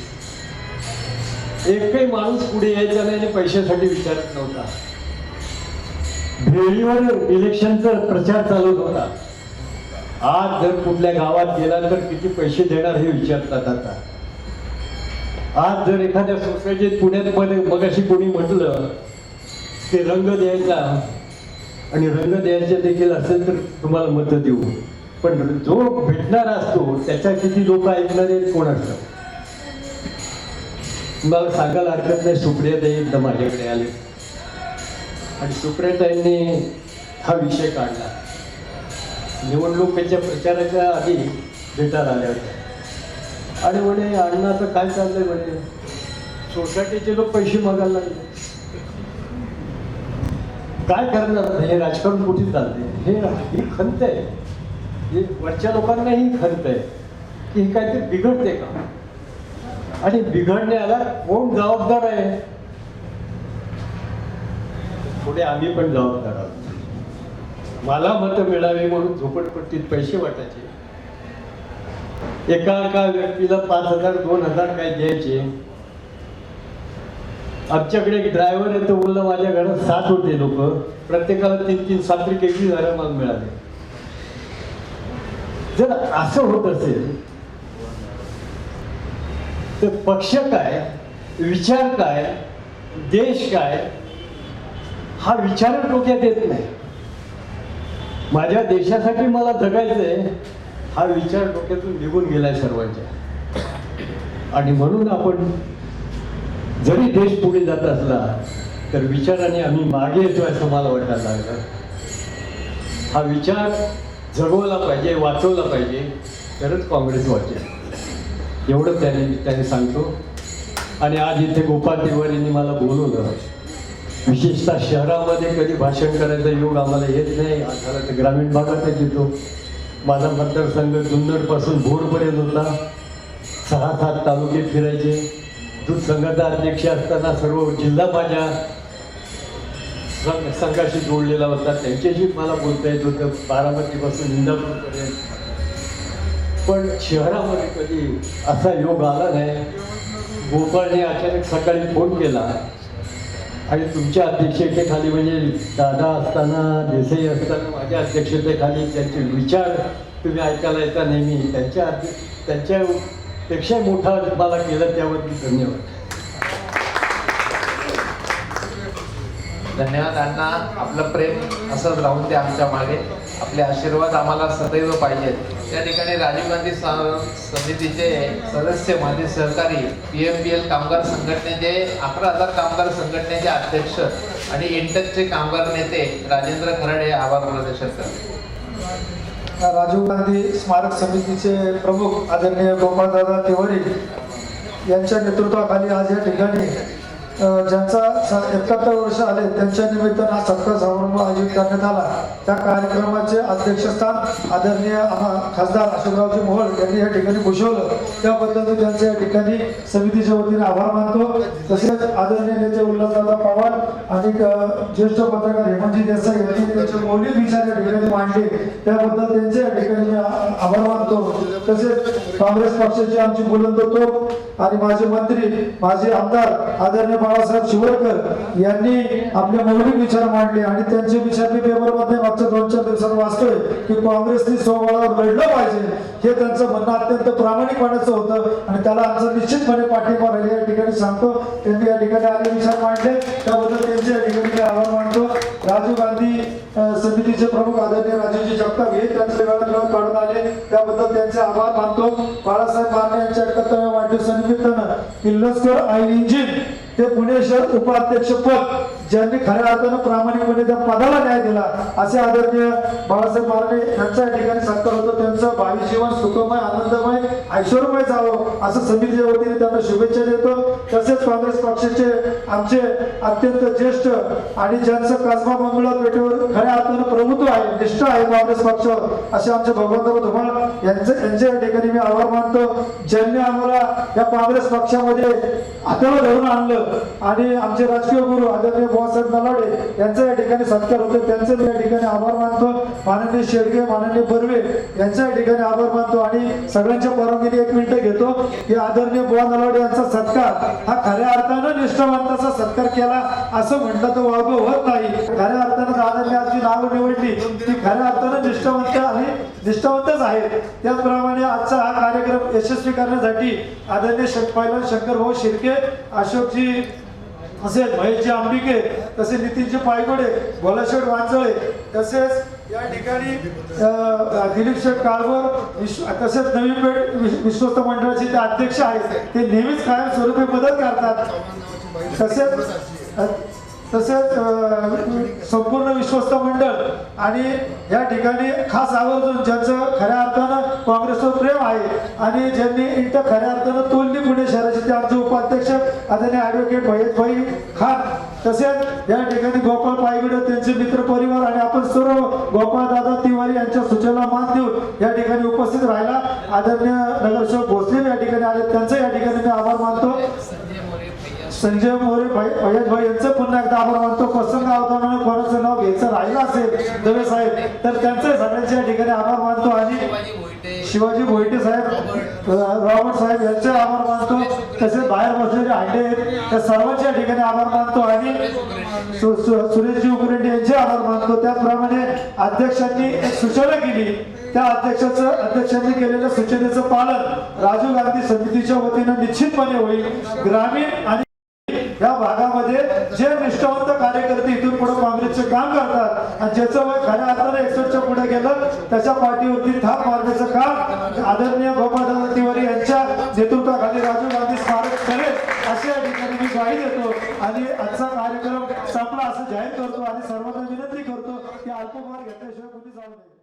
J: एकही माणूस पुढे यायचा नाही आणि पैशासाठी विचारत नव्हता. भेळीवर इलेक्शनचा प्रचार चालू होता. आज जर कुठल्या गावात गेला तर किती पैसे देणार हे विचारतात. आता आज जर एखाद्या सोसायटीत पुण्यात मगाशी कोणी म्हटलं की रंग द्यायचा आणि रंग द्यायचे देखील असेल तर तुम्हाला मतं देऊ, पण जो भेटणारा असतो त्याच्या किती लोक ऐकणारे कोण असतं. मला सांगायला हरकत नाही, सुप्रियाताई एकदा माझ्याकडे आले आणि सुप्रियाताईंनी हा विषय काढला. निवडणुकीच्या प्रचाराच्या आधी भेटायला आल्या होत्या आणि म्हणे अण्णाचं काय चाललंय म्हणे, सोसायटीचे लोक पैसे मागायला लागले, काय करणार, हे राजकारण कुठे चालते. ही खंत आहे, हे वरच्या लोकांना ही खंत आहे की हे काहीतरी बिघडते का आणि बिघडण्याला कोण जबाबदार आहे. पुढे आम्ही पण जबाबदार आहोत. मला मतं मिळावी म्हणून झोपडपट्टीत पैसे वाटायचे, एका व्यक्तीला 5,000 2,000 काय द्यायचे. आमच्याकडे एक ड्रायव्हर येतो बोलला माझ्या घरात 7 होते लोक, प्रत्येकाला 3-3 सात्री 21,000 मला मिळाले. जर असं होत असेल तर पक्ष काय, विचार काय देश काय हा विचार डोक्यात येत नाही. माझ्या देशासाठी मला जगायचंय हा विचार डोक्यातून निघून गेलाय सर्वांच्या. आणि म्हणून आपण जरी देश पुढे जात असला तर विचाराने आम्ही मागे येतो असं मला वाटायला लागलं. हा विचार जगवला पाहिजे, वाचवला पाहिजे, तरच काँग्रेस वाचेल एवढं त्याने सांगतो. आणि आज इथे गोपाळ तिवारींनी मला बोलवलं. विशेषतः शहरामध्ये कधी भाषण करायचा योग आम्हाला येत नाही. आम्हाला तर ग्रामीण भागातच येतो. माझा मतदारसंघ जुन्नरपासून भोरपर्यंत होता. 6-7 तालुके फिरायचे. दूध संघाचा अध्यक्ष असताना सर्व जिल्हा माझ्या संघाशी जोडलेला होता. त्यांच्याशी मला बोलता येत होतं, बारामतीपासून इंदापूरपर्यंत. पण शहरामध्ये कधी असा योग आला नाही. गोपाळने अचानक सकाळी फोन केला आणि तुमच्या अध्यक्षतेखाली म्हणजे दादा असताना, देसाई असताना माझ्या अध्यक्षतेखाली त्यांचे विचार तुम्ही ऐकायला येता नेहमी. त्यांच्यापेक्षा मोठा मला केलं त्याबद्दल धन्यवाद.
A: धन्यवाद अण्णा. आपलं प्रेम असंच राहून द्या आमच्या मागे. आपले आशीर्वाद आम्हाला सदैव पाहिजेत. त्या ठिकाणी राजीव गांधी समितीचे सदस्य, माझे सहकारी, PMPL कामगार संघटनेचे 11,000 कामगार संघटनेचे अध्यक्ष आणि इंटकचे कामगार नेते राजेंद्र खराडे आभार प्रदर्शन करतात.
B: राजीव गांधी स्मारक समितीचे प्रमुख आदरणीय गोपाळदादा तिवारी यांच्या नेतृत्वाखाली आज या ठिकाणी ज्यांचा 71 वर्ष आले त्यांच्या निमित्तानं हा सत्कार समारंभ आयोजित करण्यात आला. त्या कार्यक्रमाचे अध्यक्षस्थान आदरणीय खासदार अशोकरावजी मोहोळ यांनी या ठिकाणी भूषवलं. त्याबद्दल मी त्यांचे या ठिकाणी समितीच्या वतीने आभार मानतो. तसेच आदरणीय नेते उल्हासदादा पवार आणि ज्येष्ठ पत्रकार हेमंतजी देसाई यांनी त्यांचे मौलिक विचार या ठिकाणी मांडले. त्याबद्दल त्यांचे या ठिकाणी मी आभार मानतो. तसेच काँग्रेस पक्षाचे आमची बुलंद तोफ आणि माजी मंत्री, माजी आमदार आदरणीय बाळासाहेब शिवरकर यांनी आपले मौलिक विचार मांडले. आणि त्यांचे विचार मी पेपरमध्ये मागच्या 2-4 दिवसात वाचतोय की काँग्रेसने स्वबळावर लढलं पाहिजे, हे त्यांचं म्हणणं अत्यंत प्रामाणिकपणाचं होतं आणि त्याला आमचा निश्चितपणे पाठिंबा राहील या ठिकाणी सांगतो. त्यांनी या ठिकाणी आपले विचार मांडले त्याबद्दल त्यांचे या ठिकाणी मी आभार मानतो. राजीव गांधी समितीचे प्रमुख आदरणीय राजीवजी जगताप हे त्यांचे वेळ काढून आले त्याबद्दल त्यांचे आभार मानतो. बाळासाहेब बारणे यांच्या 71व्या वाढदिवसानिमित्तानं किर्लोस्कर ऑइल इंजिन ते पुणे शहर उपाध्यक्ष पद ज्यांनी खऱ्या अर्थानं प्रामाणिकपणे त्या पदाला न्याय दिला असे आदरणीय बाळासाहेब बारणे यांच्या ठिकाणी सत्कार होतो. त्यांचं भावी जीवन सुखमय, आनंदमय, ऐश्वर्यमय जावं असं समितीच्या वतीने त्यांना शुभेच्छा देतो. तसेच काँग्रेस पक्षाचे आमचे अत्यंत ज्येष्ठ आणि ज्यांचं कसबा मंगळा पेठेवर खऱ्या अर्थानं प्रभुत्व आहे, निष्ठा आहे काँग्रेस पक्षावर असे आमचे भगवंतराव धुमाळ यांच्या ठिकाणी मी आभार मानतो. ज्यांनी आम्हाला या काँग्रेस पक्षामध्ये हाताला धरून आणलं आणि आमचे राजकीय गुरु आदरणीय भाऊसाहेब नलावडे यांचा या ठिकाणी सत्कार होतो. त्यांचे मी या ठिकाणी आभार मानतो. माननीय शेडगे, माननीय बर्वे यांच्या या ठिकाणी आभार मानतो. आणि सगळ्यांच्या परवानगीने 1 मिनिट घेतो की आदरणीय बुवा नलावडे यांचा सत्कार हा खऱ्या अर्थानं निष्ठावंताचा सत्कार केला असं म्हटलं तर वावगं होत नाही. खऱ्या अर्थानं दादांनी आज जी नावं निवडली ती खऱ्या अर्थानं निष्ठावंत आणि निष्ठावंतच आहेत. त्याचप्रमाणे आजचा हा कार्यक्रम यशस्वी करण्यासाठी आदरणीय पहिला शंकरभाऊ शिर्के, अशोकजी तसेच महेशजी आंबिके, तसेच नितीनजी पायगोडे, भोलाशेठ वांचळे, तसेच या ठिकाणी दिलीप शेठ काळवर, तसेच नवी पेठ विश्वस्त मंडळाचे ते अध्यक्ष आहेत. ते नेहमीच कायम स्वरूपी मदत करतात. तसेच संपूर्ण विश्वस्त मंडळ आणि या ठिकाणी खास आवर्जून ज्यांचं खऱ्या अर्थानं काँग्रेसवर प्रेम आहे आणि ज्यांनी इंट खऱ्या अर्थानं तोलली पुणे शहराचे ते आमचे उपाध्यक्ष आदरणीय ॲडव्होकेट महेशभाई खान, तसेच या ठिकाणी गोपाळ पायगुडे त्यांचे मित्र परिवार आणि आपण सर्व गोपाळदादा तिवारी यांच्या सूचनेला मान देऊन या ठिकाणी उपस्थित राहिला. आदरणीय नगरसेवक भोसले या ठिकाणी आले, त्यांचं या ठिकाणी मी आभार मानतो. संजय मोरे भाई यांचं पुन्हा एकदा आभार मानतो. प्रसंग अवधानानं कोणाचं नाव घ्यायचं राहिलं असेल दवे साहेब तर त्यांचे सगळ्यांचे या ठिकाणी आभार मानतो. आणि शिवाजी भोईटे साहेब, रॉबर्ट साहेब यांचे आभार मानतो. तसेच बाहेर बसलेले हांडे आहेत त्या सर्वांचे या ठिकाणी आभार मानतो. आणि सुरेशजी उकरेंडे यांचे आभार मानतो. त्याचप्रमाणे अध्यक्षांनी एक सूचना केली, त्या अध्यक्षांनी केलेल्या सूचनेचं पालन राजीव गांधी समितीच्या वतीनं निश्चितपणे होईल. ग्रामीण आणि या भागामध्ये जे निष्ठावंत कार्यकर्ते इथून पुढे काँग्रेसचे काम करतात आणि ज्याचं वय खऱ्या अर्थाने 61च्या पुढे गेलं त्याच्या पाठीवरती थाप मारण्याचं काम आदरणीय गोपाळदादा तिवारी यांच्या नेतृत्वाखाली राजीव गांधी स्मारक करेल अशा या ठिकाणी मी ग्वाही देतो आणि आजचा कार्यक्रम संपला असं जाहीर करतो आणि सर्वांना विनंती करतो की अल्पभार घेतल्याशिवाय कुठे जाऊ नये.